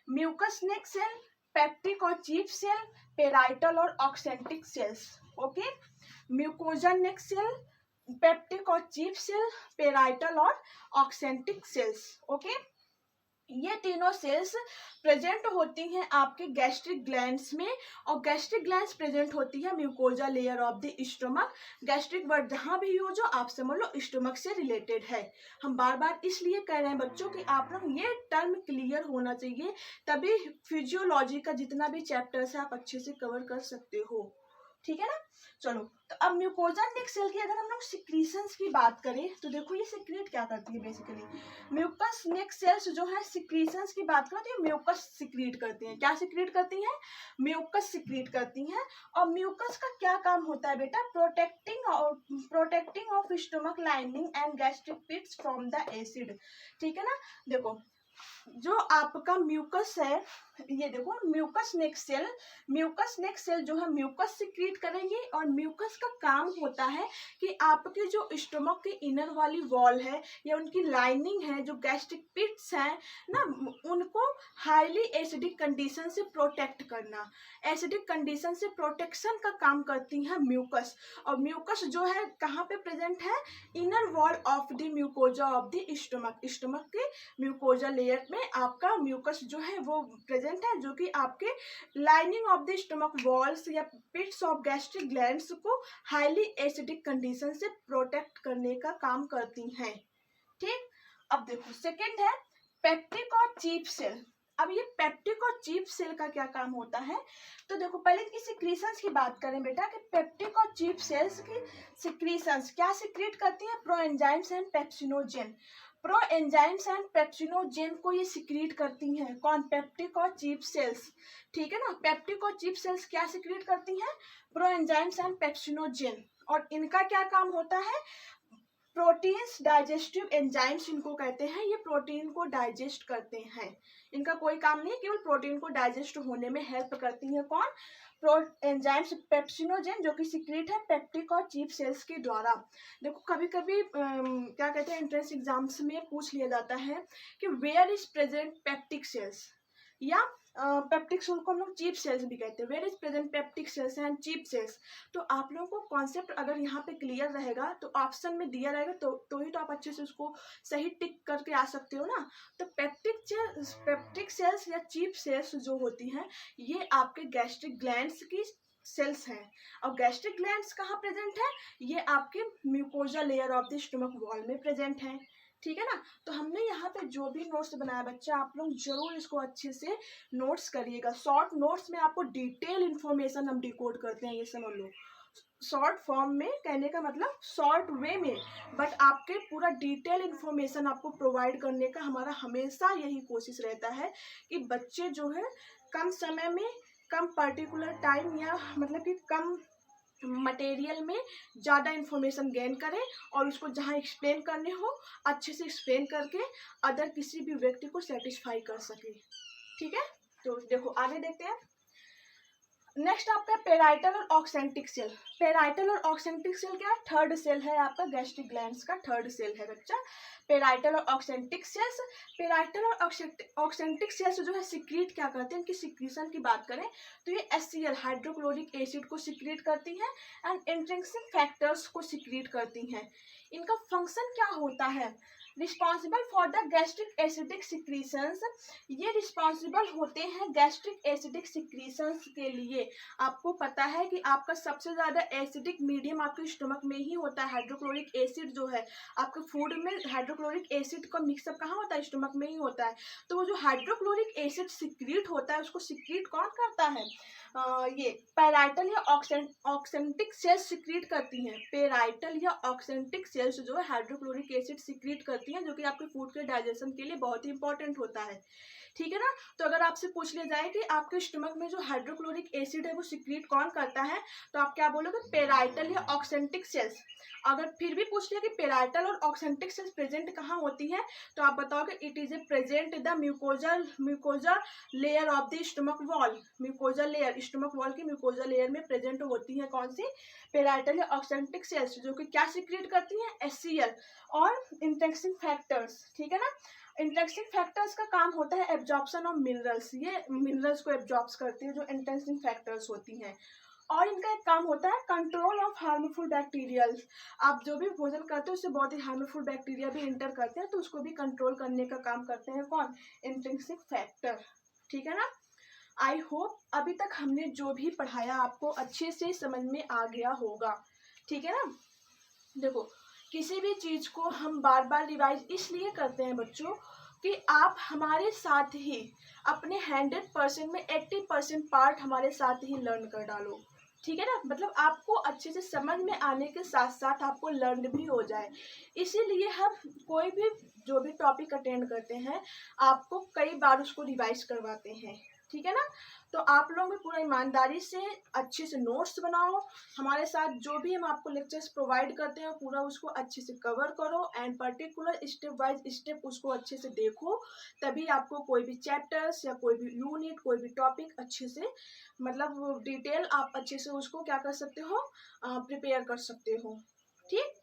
म्यूकस नेक सेल, पेप्टिक और चीफ सेल, पेराइटल और oxyntic cells. Okay, mucosa neck cell, peptic और चीफ सेल, पेराइटल और ऑक्सेंटिक सेल्स। ओके, ये तीनों सेल्स प्रेजेंट होती हैं आपके गैस्ट्रिक ग्लैंड्स में। और गैस्ट्रिक ग्लैंड्स प्रेजेंट होती है mucosa layer of the stomach. Gastric word जहां भी यूज हो आप समझ लो स्टमक से रिलेटेड है। हम बार बार इसलिए कह रहे हैं बच्चों कि आप लोग ये टर्म क्लियर होना चाहिए, तभी फिजियोलॉजी का जितना भी चैप्टर्स है आप अच्छे से कवर कर सकते हो, ठीक है ना। चलो, तो अब म्यूकोजा नेक सेल की अगर हम लोग सिक्रीशंस की बात करें तो देखो ये सिक्रीट क्या करती है। बेसिकली म्यूकस नेक सेल्स जो है सिक्रीशंस की बात करें तो ये म्यूकस सिक्रीट करती हैं। क्या सिक्रीट करती हैं, म्यूकस सिक्रीट करती हैं। और म्यूकस का क्या काम होता है बेटा, protecting of stomach lining and gastric pits from the acid, ठीक है ना। देखो जो आपका म्यूकस है, ये देखो म्यूकस नेक सेल जो है म्यूकस सिक्रीट करेंगे। और म्यूकस का काम होता है कि आपके जो स्टमक की इनर वाली वॉल है या उनकी लाइनिंग है, जो गैस्ट्रिक पिट्स हैं ना, उनको हाईली एसिडिक कंडीशन से प्रोटेक्ट करना। एसिडिक कंडीशन से प्रोटेक्शन का काम करती है म्यूकस। और म्यूकस जो है कहाँ पे प्रेजेंट है, inner wall of the mucosa of the stomach के म्यूकोजा लेयर में आपका म्यूकस जो है वो प्रेजेंट है, जो कि आपके lining of the stomach walls या पिट्स ऑफ गैस्ट्रिक ग्लैंड्स को हाईली एसिडिक कंडीशन से प्रोटेक्ट करने का काम करती हैं, ठीक। अब देखो सेकंड है पेप्टिक और चीफ सेल। अब ये पेप्टिक और चीफ सेल का क्या काम होता है, तो देखो पहले इसकी सिक्रीशंस की बात करें बेटा कि पेप्टिक और चीफ सेल्स की सिक्रीशंस क्या सिक्रीट करती हैं, proenzymes and pepsinogen. Pro enzymes and pepsinogen को ये सिक्रीट करती हैं। कौन? पेप्टिक और चीफ सेल्स, ठीक है ना। पेप्टिक और चीफ सेल्स क्या सिक्रीट करती हैं? Pro enzymes and pepsinogen. और इनका क्या काम होता है? प्रोटीन्स डाइजेस्टिव एंजाइम्स इनको कहते हैं। ये प्रोटीन को डाइजेस्ट करते हैं। इनका कोई काम नहीं है, केवल प्रोटीन को डाइजेस्ट होने में हेल्प करती है। कौन? प्रो एंजाइम्स पेप्सिनोजेन, जो कि सिक्रीट है पेप्टिक और चीफ सेल्स के द्वारा। देखो कभी कभी क्या कहते हैं, एंट्रेंस एग्जाम्स में पूछ लिया जाता है कि where is present peptic cells, या पेप्टिक सेल को हम लोग चीफ सेल्स भी कहते हैं। Where is present peptic cells and chief cells. तो आप लोगों को कॉन्सेप्ट अगर यहाँ पे क्लियर रहेगा तो ऑप्शन में दिया रहेगा तो ही तो आप अच्छे से उसको सही टिक करके आ सकते हो ना। तो पेप्टिक सेल्स या चीफ सेल्स जो होती हैं ये आपके गैस्ट्रिक ग्लैंड्स की सेल्स हैं। और गैस्ट्रिक ग्लैंड्स कहाँ प्रेजेंट है? ये आपके mucosa layer of the stomach wall में प्रेजेंट है, ठीक है ना। तो हमने यहाँ पे जो भी नोट्स बनाया बच्चा, आप लोग जरूर इसको अच्छे से नोट्स करिएगा। शॉर्ट नोट्स में आपको डिटेल इन्फॉर्मेशन हम डिकोड करते हैं, ये समझ लो। शॉर्ट फॉर्म में कहने का मतलब शॉर्ट वे में, बट आपके पूरा डिटेल इन्फॉर्मेशन आपको प्रोवाइड करने का हमारा हमेशा यही कोशिश रहता है कि बच्चे जो है कम समय में, कम पर्टिकुलर टाइम, या मतलब कि कम मटेरियल में ज़्यादा इन्फॉर्मेशन गेन करें और उसको जहाँ एक्सप्लेन करने हो अच्छे से एक्सप्लेन करके अदर किसी भी व्यक्ति को सेटिस्फाई कर सके, ठीक है। तो देखो आगे देखते हैं। नेक्स्ट आपका पेराइटल और ऑक्सेंटिक सेल। पेराइटल और ऑक्सेंटिक सेल क्या है? थर्ड सेल है आपका गैस्ट्रिक ग्लैंड्स का, थर्ड सेल है बच्चा पेराइटल और ऑक्सेंटिक सेल्स। पेराइटल और ऑक्सेंटिक सेल्स जो है सिक्रीट क्या करते हैं? इनकी सिक्रीशन की बात करें तो ये HCl हाइड्रोक्लोरिक एसिड को सिक्रीट करती हैं एंड इंट्रिंसिक फैक्टर्स को सिक्रीट करती हैं। इनका फंक्शन क्या होता है? Responsible for the gastric acidic secretions. ये रिस्पॉन्सिबल होते हैं गैस्ट्रिक एसिडिक सिक्रीशंस के लिए। आपको पता है कि आपका सबसे ज़्यादा एसिडिक मीडियम आपके स्टमक में ही होता है। हाइड्रोक्लोरिक एसिड जो है आपके फूड में, हाइड्रोक्लोरिक एसिड का मिक्सअप कहाँ होता है? स्टमक में ही होता है। तो वो जो हाइड्रोक्लोरिक एसिड सिक्रीट होता है उसको सिक्रीट कौन करता है? ये पेराइटल या ऑक्सेंटिक सेल्स सिक्रीट करती हैं। पेराइटल या ऑक्सेंटिक सेल्स जो है हाइड्रोक्लोरिक एसिड सिक्रीट करती हैं, जो कि आपके फूड के डाइजेशन के लिए बहुत ही इंपॉर्टेंट होता है, ठीक है ना। तो अगर आपसे पूछ लिया जाए कि आपके स्टमक में जो हाइड्रोक्लोरिक एसिड है वो सिक्रीट कौन करता है, तो आप क्या बोलोगे? पेराइटल या ऑक्सेंटिक सेल्स। अगर फिर भी पूछ लिया कि पेराइटल और ऑक्सेंटिक सेल्स प्रेजेंट कहाँ होती है, तो आप बताओगे it is A present the mucosa layer of the stomach wall. Mucosa layer, stomach wall की म्यूकोजा लेयर में प्रेजेंट होती है कौन सी? पेराइटल या ऑक्सेंटिक सेल्स, जो कि क्या सिक्रीट करती हैं? HCl और इंट्रिंसिक फैक्टर्स, ठीक है ना। इंट्रिंसिक फैक्टर्स का काम होता है एब्जॉर्प्शन ऑफ मिनरल्स। ये मिनरल्स को एब्जॉर्ब करती है जो इंट्रिंसिक फैक्टर्स होती हैं। और इनका एक काम होता है कंट्रोल ऑफ हार्मफुल बैक्टीरियल्स। आप जो भी भोजन करते हो उससे बहुत ही हार्मफुल बैक्टीरिया भी इंटर करते हैं, तो उसको भी कंट्रोल करने का काम करते हैं कौन? इंट्रिंसिक फैक्टर, ठीक है ना। आई होप अभी तक हमने जो भी पढ़ाया आपको अच्छे से समझ में आ गया होगा, ठीक है ना। देखो किसी भी चीज को हम बार बार रिवाइज इसलिए करते हैं बच्चों कि आप हमारे साथ ही अपने 100% में 80% पार्ट हमारे साथ ही लर्न कर डालो, ठीक है ना। मतलब आपको अच्छे से समझ में आने के साथ साथ आपको लर्न भी हो जाए। इसीलिए हम कोई भी जो भी टॉपिक अटेंड करते हैं आपको कई बार उसको रिवाइज करवाते हैं, ठीक है ना। तो आप लोग भी पूरा ईमानदारी से अच्छे से नोट्स बनाओ, हमारे साथ जो भी हम आपको लेक्चर्स प्रोवाइड करते हैं पूरा उसको अच्छे से कवर करो and particular step wise step उसको अच्छे से देखो। तभी आपको कोई भी चैप्टर्स या कोई भी यूनिट, कोई भी टॉपिक अच्छे से मतलब डिटेल आप अच्छे से उसको क्या कर सकते हो? प्रिपेयर कर सकते हो, ठीक।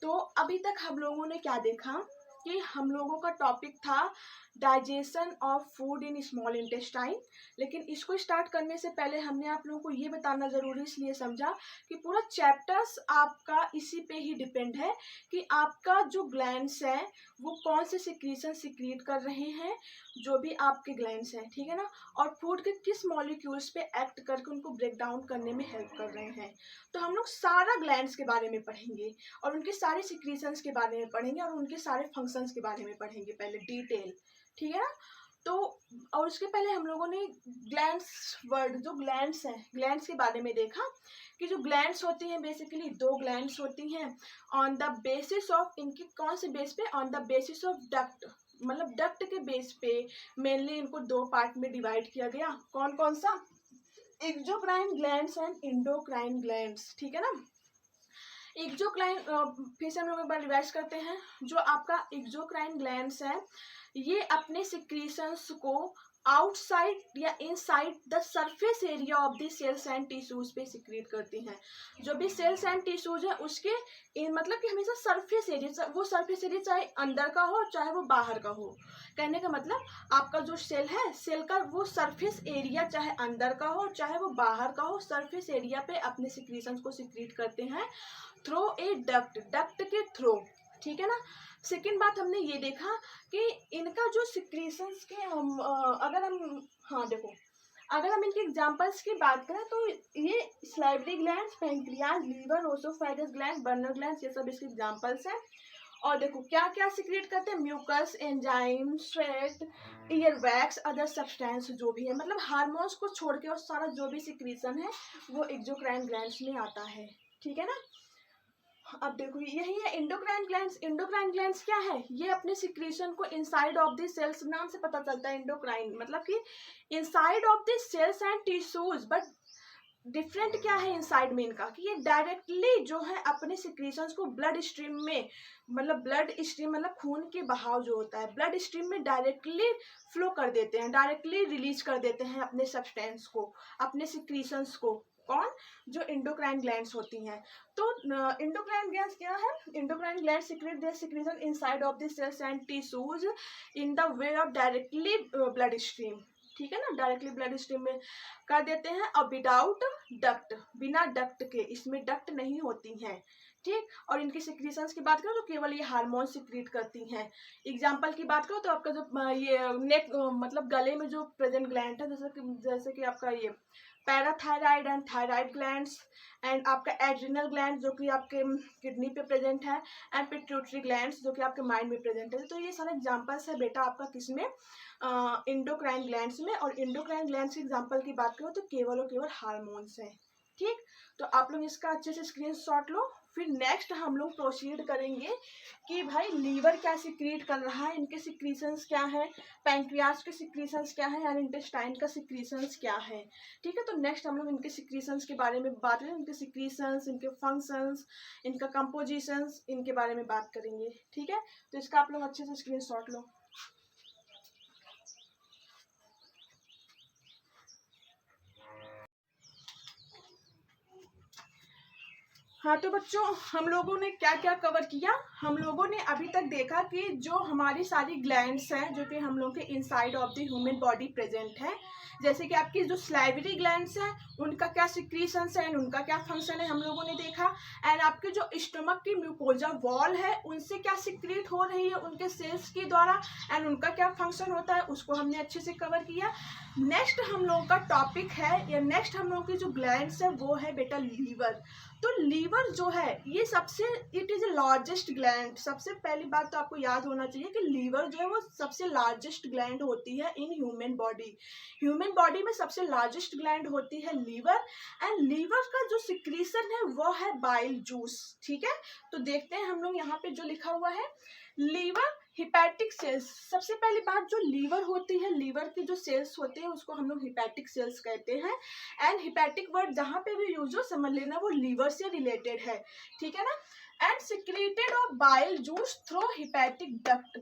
तो अभी तक हम लोगों ने क्या देखा कि हम लोगों का टॉपिक था digestion of food in small intestine. लेकिन इसको स्टार्ट करने से पहले हमने आप लोगों को ये बताना जरूरी इसलिए समझा कि पूरा चैप्टर्स आपका इसी पे ही डिपेंड है कि आपका जो ग्लैंड्स है वो कौन से सिक्रीशन सिक्रीट कर रहे हैं, जो भी आपके ग्लैंड्स हैं, ठीक है ना। और फूड के किस मॉलिक्यूल्स पे एक्ट करके उनको ब्रेक डाउन करने में हेल्प कर रहे हैं। तो हम लोग सारा ग्लैंड्स के बारे में पढ़ेंगे और उनके सारे सिक्रीशंस के बारे में पढ़ेंगे और उनके सारे फंक्शंस के बारे में पढ़ेंगे पहले डिटेल, ठीक है ना। तो और उसके पहले हम लोगों ने ग्लैंड्स वर्ड, जो ग्लैंड्स हैं, ग्लैंड्स के बारे में देखा कि जो ग्लैंड्स होती हैं बेसिकली 2 ग्लैंड्स होती हैं ऑन द बेसिस ऑफ, इनकी कौन से बेस पे, on the basis of duct, मतलब डक्ट के बेस पे मेनली इनको 2 पार्ट में डिवाइड किया गया। कौन कौन सा? Exocrine glands and endocrine glands, ठीक है ना। एक्सोक्राइन, फिर से हम लोग एक बार रिवाइज करते हैं। जो आपका एक्सोक्राइन ग्लैंड्स है ये अपने सिक्रीशंस को आउटसाइड या inside the surface area of the cells and tissues पे सिक्रीट करती हैं। जो भी सेल्स एंड टिश्यूज है उसके मतलब कि हमेशा सरफेस एरिया, वो सरफेस एरिया चाहे अंदर का हो चाहे वो बाहर का हो, कहने का मतलब आपका जो सेल है, सेल का वो सरफेस एरिया चाहे अंदर का हो चाहे वो बाहर का हो, सरफेस एरिया पे अपने सिक्रीशंस को सिक्रीट करते हैं थ्रू ए डक्ट, डक्ट के थ्रू, ठीक है ना। सेकेंड बात हमने ये देखा कि इनका जो सिक्रीशंस के अगर हम, हाँ देखो, अगर हम इनके एग्जांपल्स की बात करें तो ये salivary glands, pancreas, liver, oesophagus gland, Brunner glands, ये सब इसके एग्जांपल्स हैं। और देखो क्या क्या सिक्रेट करते हैं, mucus, enzyme, sweat, ear wax, other substance जो भी है, मतलब हार्मोन्स को छोड़ के और सारा जो भी सिक्रीशन है वो एक्सोक्राइन ग्लैंड्स में आता है, ठीक है ना। अब देखो यही है एंडोक्राइन ग्लैंड्स। एंडोक्राइन ग्लैंड्स क्या है, ये अपने सिक्रीशन को इनसाइड ऑफ द सेल्स, नाम से पता चलता है एंडोक्राइन मतलब कि inside of the cells and tissues, but different क्या है इनसाइड में इनका कि ये डायरेक्टली जो है अपने सिक्रीशंस को ब्लड स्ट्रीम में, मतलब ब्लड स्ट्रीम मतलब खून के बहाव जो होता है ब्लड स्ट्रीम में डायरेक्टली फ्लो कर देते हैं, डायरेक्टली रिलीज कर देते हैं अपने सब्सटेंस को, अपने सिक्रीशंस को। कौन? जो एंडोक्राइन ग्लैंड्स होती हैं। तो एंडोक्राइन ग्लैंड्स क्या है, endocrine gland secrete their secretion inside of the cells and tissues in the way of directly blood stream, ठीक है ना, डायरेक्टली ब्लड स्ट्रीम में कर देते हैं और विदाउट डक्ट, बिना डक्ट के, इसमें डक्ट नहीं होती हैं, ठीक। और इनकी सिक्रीशंस की बात करो तो केवल ये हार्मोन सिक्रीट करती हैं। एग्जांपल की बात करो तो आपका जो ये नेक मतलब गले में जो प्रेजेंट ग्लैंड है, जैसे कि आपका ये parathyroid and thyroid glands, and आपका एड्रिनल ग्लैंड जो कि आपके किडनी पे प्रेजेंट है, एंड पिट्यूटरी ग्लैंड्स जो कि आपके माइंड में प्रेजेंट है। तो ये सारे एग्जांपल्स है बेटा आपका किसमें, एंडोक्राइन ग्लैंड्स में। और एंडोक्राइन ग्लैंड्स के एग्जांपल की बात करो तो केवल और केवल हार्मोन्स हैं, ठीक। तो आप लोग इसका अच्छे से स्क्रीनशॉट लो। फिर नेक्स्ट हम लोग प्रोसीड करेंगे कि भाई लीवर क्या सिक्रीट कर रहा है, इनके सिक्रीशंस क्या है, पैंक्रियाज के सिक्रीशंस क्या है, और इंटेस्टाइन का सिक्रीशंस क्या है, ठीक है। तो नेक्स्ट हम लोग इनके सिक्रीशंस के बारे में बात करेंगे, इनके सिक्रीशंस, इनके फंक्शंस, इनका कंपोजिशंस, इनके बारे में बात करेंगे, ठीक है। तो इसका आप लोग अच्छे से स्क्रीनशॉट लो। हाँ तो बच्चों हम लोगों ने क्या क्या कवर किया, हम लोगों ने अभी तक देखा कि जो हमारी सारी ग्लैंड्स हैं जो कि हम लोग के inside of the human body present है, जैसे कि आपकी जो सलाइवरी ग्लैंड्स हैं उनका क्या सिक्रीशंस है, उनका क्या फंक्शन है हम लोगों ने देखा। एंड आपके जो स्टमक की म्यूकोजा वॉल है उनसे क्या सिक्रीट हो रही है उनके सेल्स के द्वारा, एंड उनका क्या फंक्शन होता है उसको हमने अच्छे से कवर किया। नेक्स्ट हम लोगों का टॉपिक है, या नेक्स्ट हम लोगों की जो ग्लैंड्स है वो है बेटा लीवर। तो लीवर जो है ये सबसे, it is A largest gland. सबसे पहली बात तो आपको याद होना चाहिए कि लीवर जो है वो सबसे लार्जेस्ट ग्लैंड होती है in human body. Human body में सबसे लार्जेस्ट ग्लैंड होती है लीवर, एंड लीवर का जो सिक्रीशन है वो है बाइल जूस, ठीक है। तो देखते हैं हम लोग यहाँ पे जो लिखा हुआ है, लीवर हिपैटिक सेल्स। सबसे पहली बात जो लीवर होती है, लीवर की जो सेल्स होते हैं उसको हम लोग हिपैटिक सेल्स कहते हैं। एंड हिपैटिक वर्ड जहाँ पे भी यूज हो समझ लेना वो लीवर से रिलेटेड है, ठीक है ना। And secreted of bile juice through hepatic duct.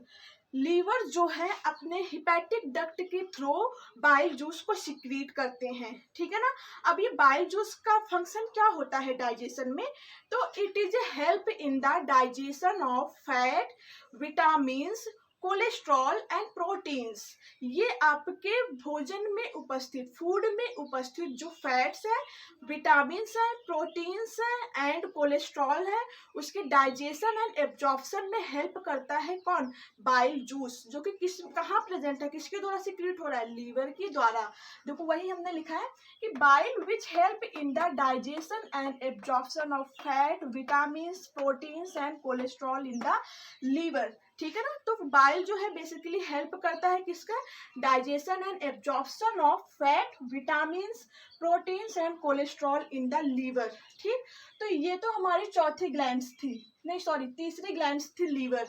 Liver जो है अपने हिपैटिक डक्ट के थ्रू बाइल जूस को सिक्रीट करते हैं, ठीक है ना। अब ये बाइल जूस का फंक्शन क्या होता है डाइजेशन में, तो it is a help in the digestion of fat, vitamins, cholesterol and proteins. ये आपके भोजन में उपस्थित, फूड में उपस्थित जो फैट्स है, विटामिन्स है, प्रोटीन्स है एंड कोलेस्ट्रॉल है, उसके डाइजेशन एंड एब्जॉर्प्शन में हेल्प करता है कौन, बाइल जूस, जो कि किस कहाँ प्रेजेंट है, किसके द्वारा सिक्रीट हो रहा है, लीवर की द्वारा। देखो वही हमने लिखा है कि bile which help in the digestion and absorption of fat, vitamins, proteins and cholesterol in the liver. ठीक है ना। तो बाइल जो है बेसिकली हेल्प करता है किसका, digestion and absorption of fat, vitamins, proteins and cholesterol in the liver. ठीक, तो ये तो हमारी चौथी ग्लैंड्स थी, नहीं सॉरी तीसरी ग्लैंड्स थी लीवर।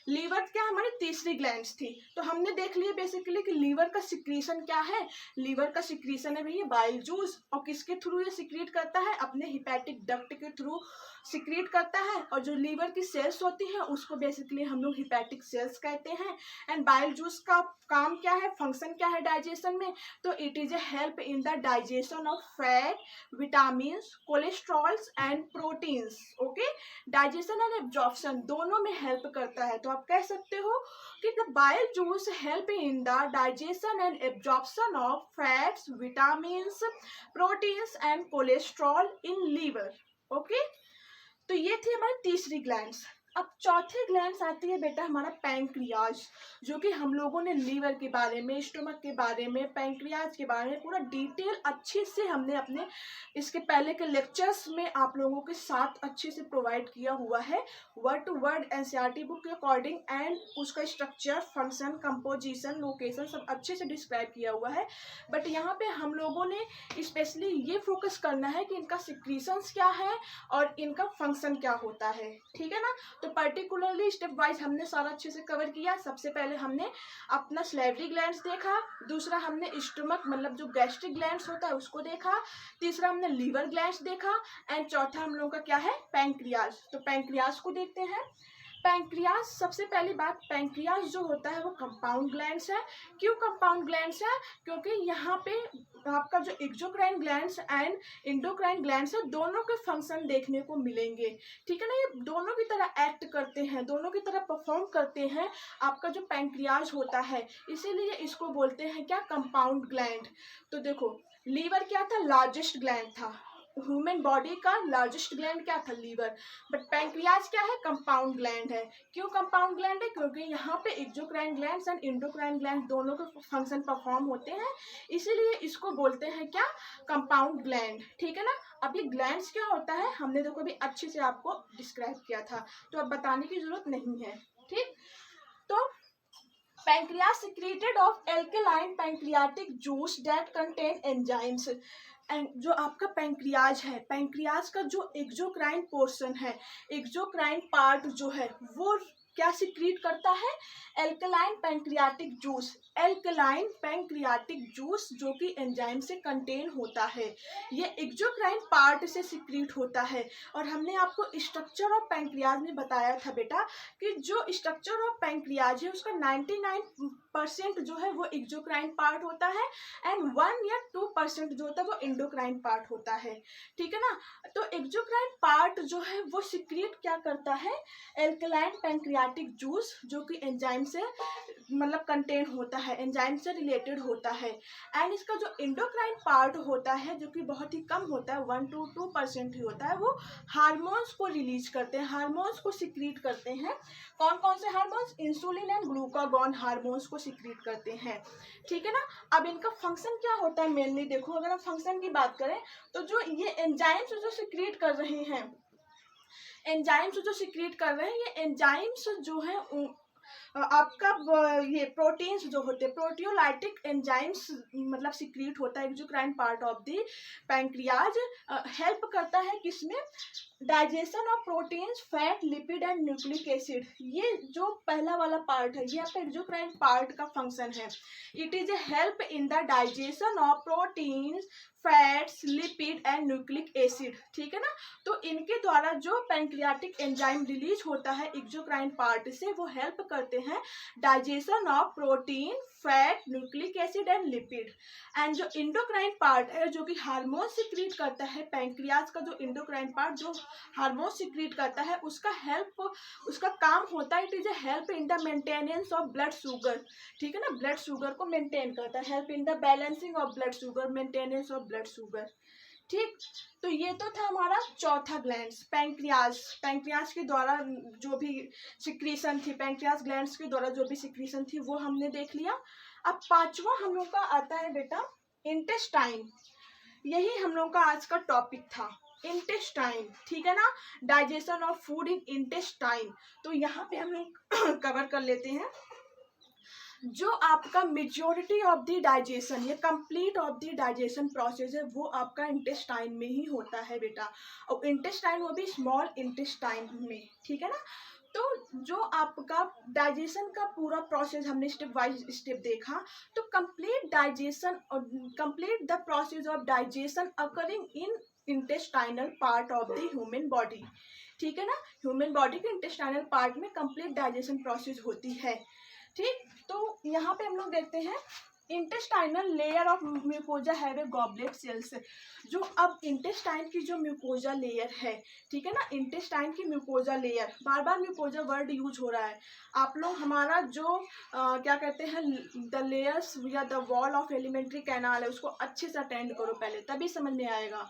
लीवर क्या हमारी तीसरी ग्लैंड्स थी। तो हमने देख लिया बेसिकली कि लीवर का सिक्रीशन क्या है। लीवर का सिक्रीशन है भैया बाइल जूस, और किसके थ्रू ये सिक्रीट करता है, अपने हिपैटिक डक्ट के थ्रू सिक्रीट करता है। और जो लीवर की सेल्स होती हैं उसको बेसिकली हम लोग हिपैटिक सेल्स कहते हैं। एंड बाइल जूस का काम क्या है, फंक्शन क्या है डाइजेशन में, तो it is a help in the digestion of fat, vitamins, cholesterols and proteins. Okay, digestion and absorption दोनों में हेल्प करता है। तो आप कह सकते हो कि the bile juice help in the digestion and absorption of fats, vitamins, proteins and cholesterol in liver. Okay, तो ये थी हमारी तीसरी ग्लैंड्स। अब चौथी ग्लैंड्स आती है बेटा हमारा पैंक्रियाज, जो कि हम लोगों ने लीवर के बारे में, स्टोमक के बारे में, पैंक्रियाज के बारे में पूरा डिटेल अच्छे से हमने अपने इसके पहले के लेक्चर्स में आप लोगों के साथ अच्छे से प्रोवाइड किया हुआ है, word to word NCERT book के अकॉर्डिंग। एंड उसका स्ट्रक्चर, फंक्शन, कंपोजिशन, लोकेशन सब अच्छे से डिस्क्राइब किया हुआ है। बट यहाँ पे हम लोगों ने स्पेशली ये फोकस करना है कि इनका सिक्रीशंस क्या है और इनका फंक्शन क्या होता है। ठीक है ना, तो पर्टिकुलरली स्टेप वाइज हमने सारा अच्छे से कवर किया। सबसे पहले हमने अपना स्लेवरी ग्लैंड्स देखा, दूसरा हमने स्टमक मतलब जो गैस्ट्रिक ग्लैंड्स होता है उसको देखा, तीसरा हमने लीवर ग्लैंड्स देखा, एंड चौथा हम लोगों का क्या है, पैंक्रियाज। तो पैंक्रियाज को देखते हैं। पैंक्रियाज, सबसे पहली बात, पैंक्रियाज जो होता है वो कंपाउंड ग्लैंड्स है। क्यों कंपाउंड ग्लैंड्स है, क्योंकि यहाँ पे आपका जो exocrine glands and endocrine glands है दोनों के फंक्शन देखने को मिलेंगे। ठीक है ना, ये दोनों की तरह एक्ट करते हैं, दोनों की तरह परफॉर्म करते हैं आपका जो पैंक्रियाज होता है, इसीलिए इसको बोलते हैं क्या, कंपाउंड ग्लैंड। तो देखो लीवर क्या था, लार्जेस्ट ग्लैंड था, ह्यूमन बॉडी का लार्जेस्ट ग्लैंड क्या था, लीवर। बट पैंक्रियाज क्या है, कंपाउंड ग्लैंड है। क्यों कंपाउंड ग्लैंड है, क्योंकि यहाँ पे exocrine glands and endocrine gland दोनों के फंक्शन परफॉर्म होते हैं, इसीलिए इसको बोलते हैं क्या, कंपाउंड ग्लैंड। ठीक है ना। अब ये ग्लैंड्स क्या होता है हमने देखो अभी अच्छे से आपको डिस्क्राइब किया था, तो अब बताने की जरूरत नहीं है। ठीक, तो pancreas secreted of alkaline pancreatic juice that contain enzymes। जो आपका पैंक्रियाज है, पैंक्रियाज का जो एक्सोक्राइन पोर्शन है, एक्सोक्राइन पार्ट जो है वो क्या सिक्रीट करता है, alkaline pancreatic juice. Alkaline pancreatic juice जो कि एंजाइम से कंटेन होता है, ये एक्सोक्राइन पार्ट से सिक्रीट होता है। और हमने आपको स्ट्रक्चर ऑफ पैंक्रियाज में बताया था बेटा कि जो स्ट्रक्चर ऑफ पैंक्रियाज है उसका 99% जो है वो एक्सोक्राइन पार्ट होता है, एंड 1 या 2% जो होता है वो इंडोक्राइन पार्ट होता है। ठीक है ना। तो एक्सोक्राइन पार्ट जो है वो सिक्रीट क्या करता है, एल्कलाइन पैंक्रियाटिक जूस, जो कि एंजाइम से मतलब कंटेन होता है, एंजाइम से रिलेटेड होता है। एंड इसका जो इंडोक्राइन पार्ट होता है जो कि बहुत ही कम होता है, 1 to 2% ही होता है, वो हार्मोन्स को रिलीज करते हैं, हार्मोन्स को सिक्रीट करते हैं। कौन कौन से hormones, insulin and glucagon hormones को सिक्रीट करते हैं। ठीक है ना। अब इनका फंक्शन क्या होता है मेनली, देखो अगर हम फंक्शन की बात करें तो जो ये एंजाइम्स जो सिक्रीट कर रहे हैं, एंजाइम्स जो सिक्रीट कर रहे हैं, ये एंजाइम्स जो है आपका ये प्रोटीन्स जो होते हैं, प्रोटियोलाइटिक एंजाइम्स मतलब सिक्रीट होता है exocrine part of the pancreas. Help करता है किसमें, digestion of proteins, fat, lipid and nucleic acid. ये जो पहला वाला पार्ट है ये आपका एक्सोक्राइन पार्ट का फंक्शन है। It is a help in the digestion of proteins, fats, lipid and nucleic acid. ठीक है ना। तो इनके द्वारा जो पैंक्रियाटिक एंजाइम रिलीज होता है एक्सोक्राइन पार्ट से, वो हेल्प करते हैं digestion of protein, fat, nucleic acid and lipid. And जो इंडोक्राइन पार्ट है जो कि हार्मोन सिक्रीट करता है, पैंक्रियाज का जो इंडोक्राइन पार्ट जो हार्मोन सिक्रीट करता है, उसका काम होता है, it is a help in the maintenance of blood sugar. ठीक है ना, ब्लड शुगर को मेंटेन करता है, help in the balancing of blood sugar, maintenance of blood sugar. ठीक, तो ये तो था हमारा चौथा ग्लैंड्स, पैंक्रियाज। पैंक्रियाज के द्वारा जो भी सिक्रीशन थी, पैंक्रियाज ग्लैंड्स के द्वारा जो भी सिक्रीशन थी वो हमने देख लिया। अब पांचवा हम लोग का आता है बेटा इंटेस्टाइन। यही हम लोग का आज का टॉपिक था। इंटेस्टाइन, ठीक है ना, digestion of food in intestine. तो यहाँ पे हम लोग कवर कर लेते हैं जो आपका मेजोरिटी ऑफ द डाइजेशन, ये complete of the digestion process है वो आपका इंटेस्टाइन में ही होता है बेटा, और इंटेस्टाइन वो भी स्मॉल इंटेस्टाइन में, ठीक है ना। तो जो आपका डाइजेशन का पूरा प्रोसेस हमने स्टेप बाय स्टेप देखा, तो कंप्लीट डाइजेशन और complete the process of digestion occurring in intestinal part of the human body, ठीक है ना। ह्यूमन बॉडी के इंटेस्टाइनल पार्ट में कंप्लीट डाइजेशन प्रोसेस होती है, ठीक। तो यहाँ पे हम लोग देखते हैं intestinal layer of mucosa have a goblet cells. जो अब इंटेस्टाइन की जो म्यूकोजा लेयर है, ठीक है ना, इंटेस्टाइन की म्यूकोजा लेयर, बार बार म्यूकोजा वर्ड यूज हो रहा है। आप लोग हमारा जो क्या कहते हैं द लेयर्स या the wall of alimentary canal है उसको अच्छे से अटेंड करो पहले, तभी समझ में आएगा।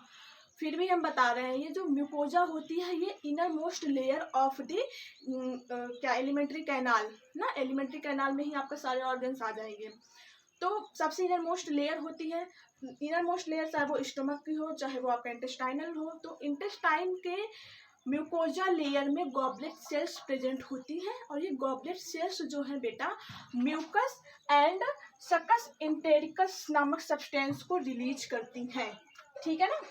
फिर भी हम बता रहे हैं, ये जो म्यूकोजा होती है ये inner most layer of the क्या एलिमेंट्री कैनाल ना, एलिमेंट्री कैनाल में ही आपके सारे ऑर्गन्स आ जाएंगे। तो सबसे इनर मोस्ट लेयर होती है, इनर मोस्ट लेयर चाहे वो स्टमक की हो चाहे वो आपका इंटेस्टाइनल हो। तो इंटेस्टाइन के म्यूकोजा लेयर में गॉबलेट सेल्स प्रेजेंट होती हैं, और ये गॉबलेट सेल्स जो है बेटा म्यूकस एंड सकस इंटेरिकस नामक सब्सटेंस को रिलीज करती हैं, ठीक है ना।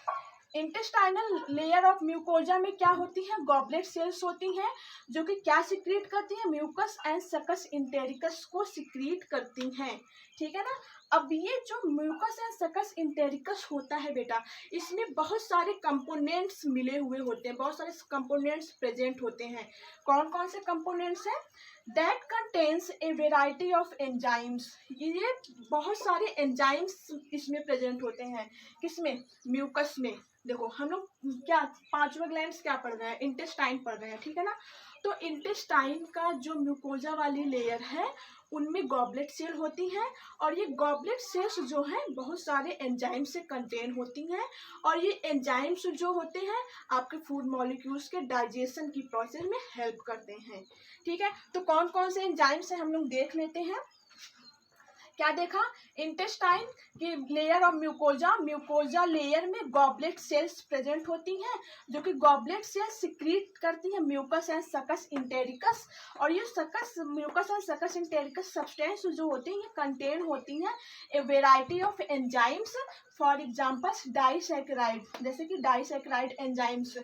इंटेस्टाइनल लेयर ऑफ म्यूकोजा में क्या होती है, गॉबलेट सेल्स होती हैं जो कि क्या सिक्रीट करती हैं, म्यूकस एंड सकस इंटेरिकस को सिक्रीट करती हैं, ठीक है ना। अब ये जो म्यूकस एंड सकस इंटेरिकस होता है बेटा, इसमें बहुत सारे कंपोनेंट्स मिले हुए होते हैं, बहुत सारे कंपोनेंट्स प्रेजेंट होते हैं। कौन कौन से कंपोनेंट्स हैं, that contains a variety of enzymes. ये बहुत सारे एंजाइम्स इसमें प्रेजेंट होते हैं, किसमें, म्यूकस में। देखो हम लोग क्या पांचवा ग्लैंड्स क्या पढ़ रहे हैं, इंटेस्टाइन पढ़ रहे हैं, ठीक है ना। तो इंटेस्टाइन का जो म्यूकोजा वाली लेयर है उनमें गॉबलेट सेल होती हैं, और ये गॉबलेट सेल्स जो हैं बहुत सारे एंजाइम से कंटेन होती हैं, और ये एंजाइम्स जो होते हैं आपके फूड मॉलिक्यूल्स के डाइजेशन की प्रोसेस में हेल्प करते हैं, ठीक है। तो कौन कौन से एंजाइम्स हैं हम लोग देख लेते हैं। क्या देखा, इंटेस्टाइन की layer of mucosa, mucosa layer में गॉबलेट सेल्स प्रेजेंट होती हैं जो कि गॉबलेट सेल्स सिक्रीट करती हैं म्यूकस एंड सकस इंटेरिकस, और ये सकस म्यूकस एंड सकस इंटेरिकस सब्सटेंस जो होती हैं ये कंटेन होती हैं ए variety of enzymes, for examples disaccharide, जैसे कि डाइसैकेराइड एंजाइम्स,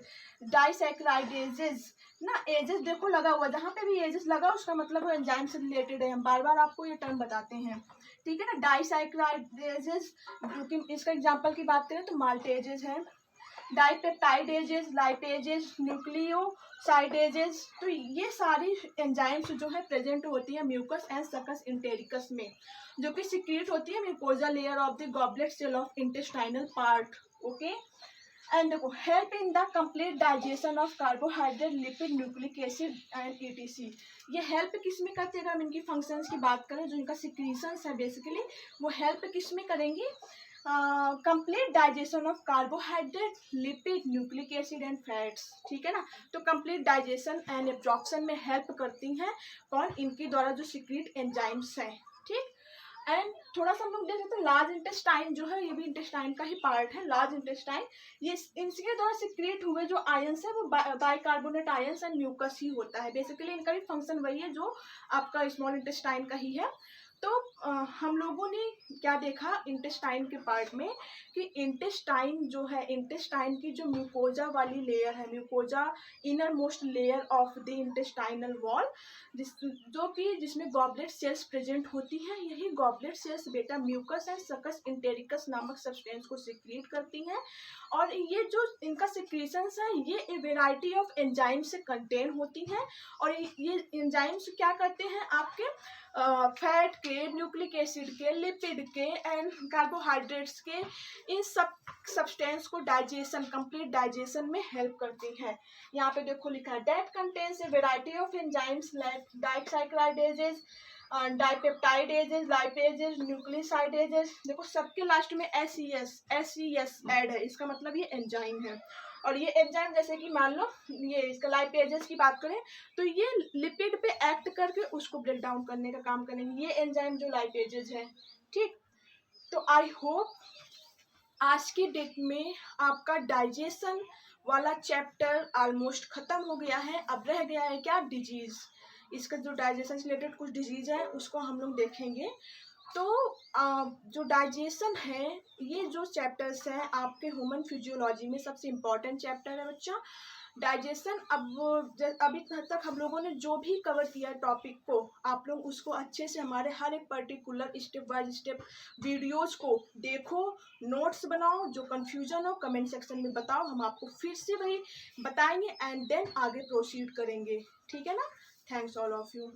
डाइसैकेराइडेजेस ना, एजेस देखो लगा हुआ, जहाँ पे भी एजेस लगा उसका मतलब वो एंजाइम से रिलेटेड है, हम बार बार आपको ये टर्म बताते हैं, ठीक है ना। डाइसैकेराइडेजेस, क्योंकि इसका एग्जांपल की बात करें तो माल्टेजेस हैं, डाइपेप्टाइडेजेस, लाइपेजेस, न्यूक्लियोसाइडेजेस। तो ये सारी एंजाइम्स जो है प्रेजेंट होती है म्यूकस एंड सकस इंटेरिकस में, जो कि सिक्रीट होती है mucosa layer of the goblet cell of intestinal part, okay. And देखो help in the complete digestion of carbohydrate, lipid, nucleic acid and etc. ये हेल्प किस में करते हैं, अगर हम इनकी फंक्शंस की बात करें जो इनका सिक्रीशंस है बेसिकली, वो हेल्प किस में करेंगी, complete digestion of carbohydrate, lipid, nucleic acid and fats, ठीक है ना। तो कंप्लीट डाइजेशन एंड एब्जॉर्प्शन में हेल्प करती हैं कौन, इनके द्वारा जो सिक्रीट एंजाइम्स हैं, ठीक। एंड थोड़ा सा हम लोग देख सकते हैं लार्ज इंटेस्टाइन जो है ये भी इंटेस्टाइन का ही पार्ट है, लार्ज इंटेस्टाइन, ये इनके द्वारा सिक्रिएट हुए जो आयंस है वो बाइकार्बोनेट आयंस एंड म्यूकस ही होता है, बेसिकली इनका भी फंक्शन वही है जो आपका स्मॉल इंटेस्टाइन का ही है। तो हम लोगों ने क्या देखा इंटेस्टाइन के पार्ट में कि इंटेस्टाइन जो है, इंटेस्टाइन की जो म्यूकोजा वाली लेयर है, mucosa inner most layer of the intestinal wall, जिसमें गॉबलेट सेल्स प्रेजेंट होती हैं, यही गॉबलेट सेल्स बेटा म्यूकस एंड सकस इंटेरिकस नामक सब्सटेंस को सिक्रीट करती हैं, और ये जो इनका सिक्रीशंस है ये ए वेराइटी ऑफ एंजाइम से कंटेन होती हैं, और ये एंजाइम्स क्या करते हैं आपके फैट के, न्यूक्लिक एसिड के, लिपिड के एंड कार्बोहाइड्रेट्स के, इन सब सब्सटेंस को डाइजेशन, कंप्लीट डाइजेशन में हेल्प करती है। यहाँ पे देखो लिखा है that contains a variety of enzymes like disaccharidases, dipeptidases, lipases, nucleosidases. देखो सबके लास्ट में एस ई एस ऐड है, इसका मतलब ये एंजाइम है, और ये एंजाइम जैसे कि मान लो ये इसका लाइपेजेस की बात करें तो ये लिपिड पे एक्ट करके उसको ब्रेक डाउन करने का काम करेंगे, ये एंजाइम जो लाइपेजेस है, ठीक। तो आई होप आज की डेट में आपका डाइजेशन वाला चैप्टर ऑलमोस्ट ख़त्म हो गया है। अब रह गया है क्या, डिजीज़। इसका जो डाइजेशन से रिलेटेड कुछ डिजीज़ है उसको हम लोग देखेंगे। तो जो डाइजेशन है, ये जो चैप्टर्स हैं आपके ह्यूमन फिजियोलॉजी में सबसे इम्पॉर्टेंट चैप्टर है बच्चा। डाइजेशन अभी तक हम लोगों ने जो भी कवर किया टॉपिक को, आप लोग उसको अच्छे से हमारे हर एक particular step by step videos को देखो, नोट्स बनाओ, जो कंफ्यूजन हो कमेंट सेक्शन में बताओ, हम आपको फिर से वही बताएंगे एंड देन आगे प्रोसीड करेंगे। ठीक है ना। Thanks all of you.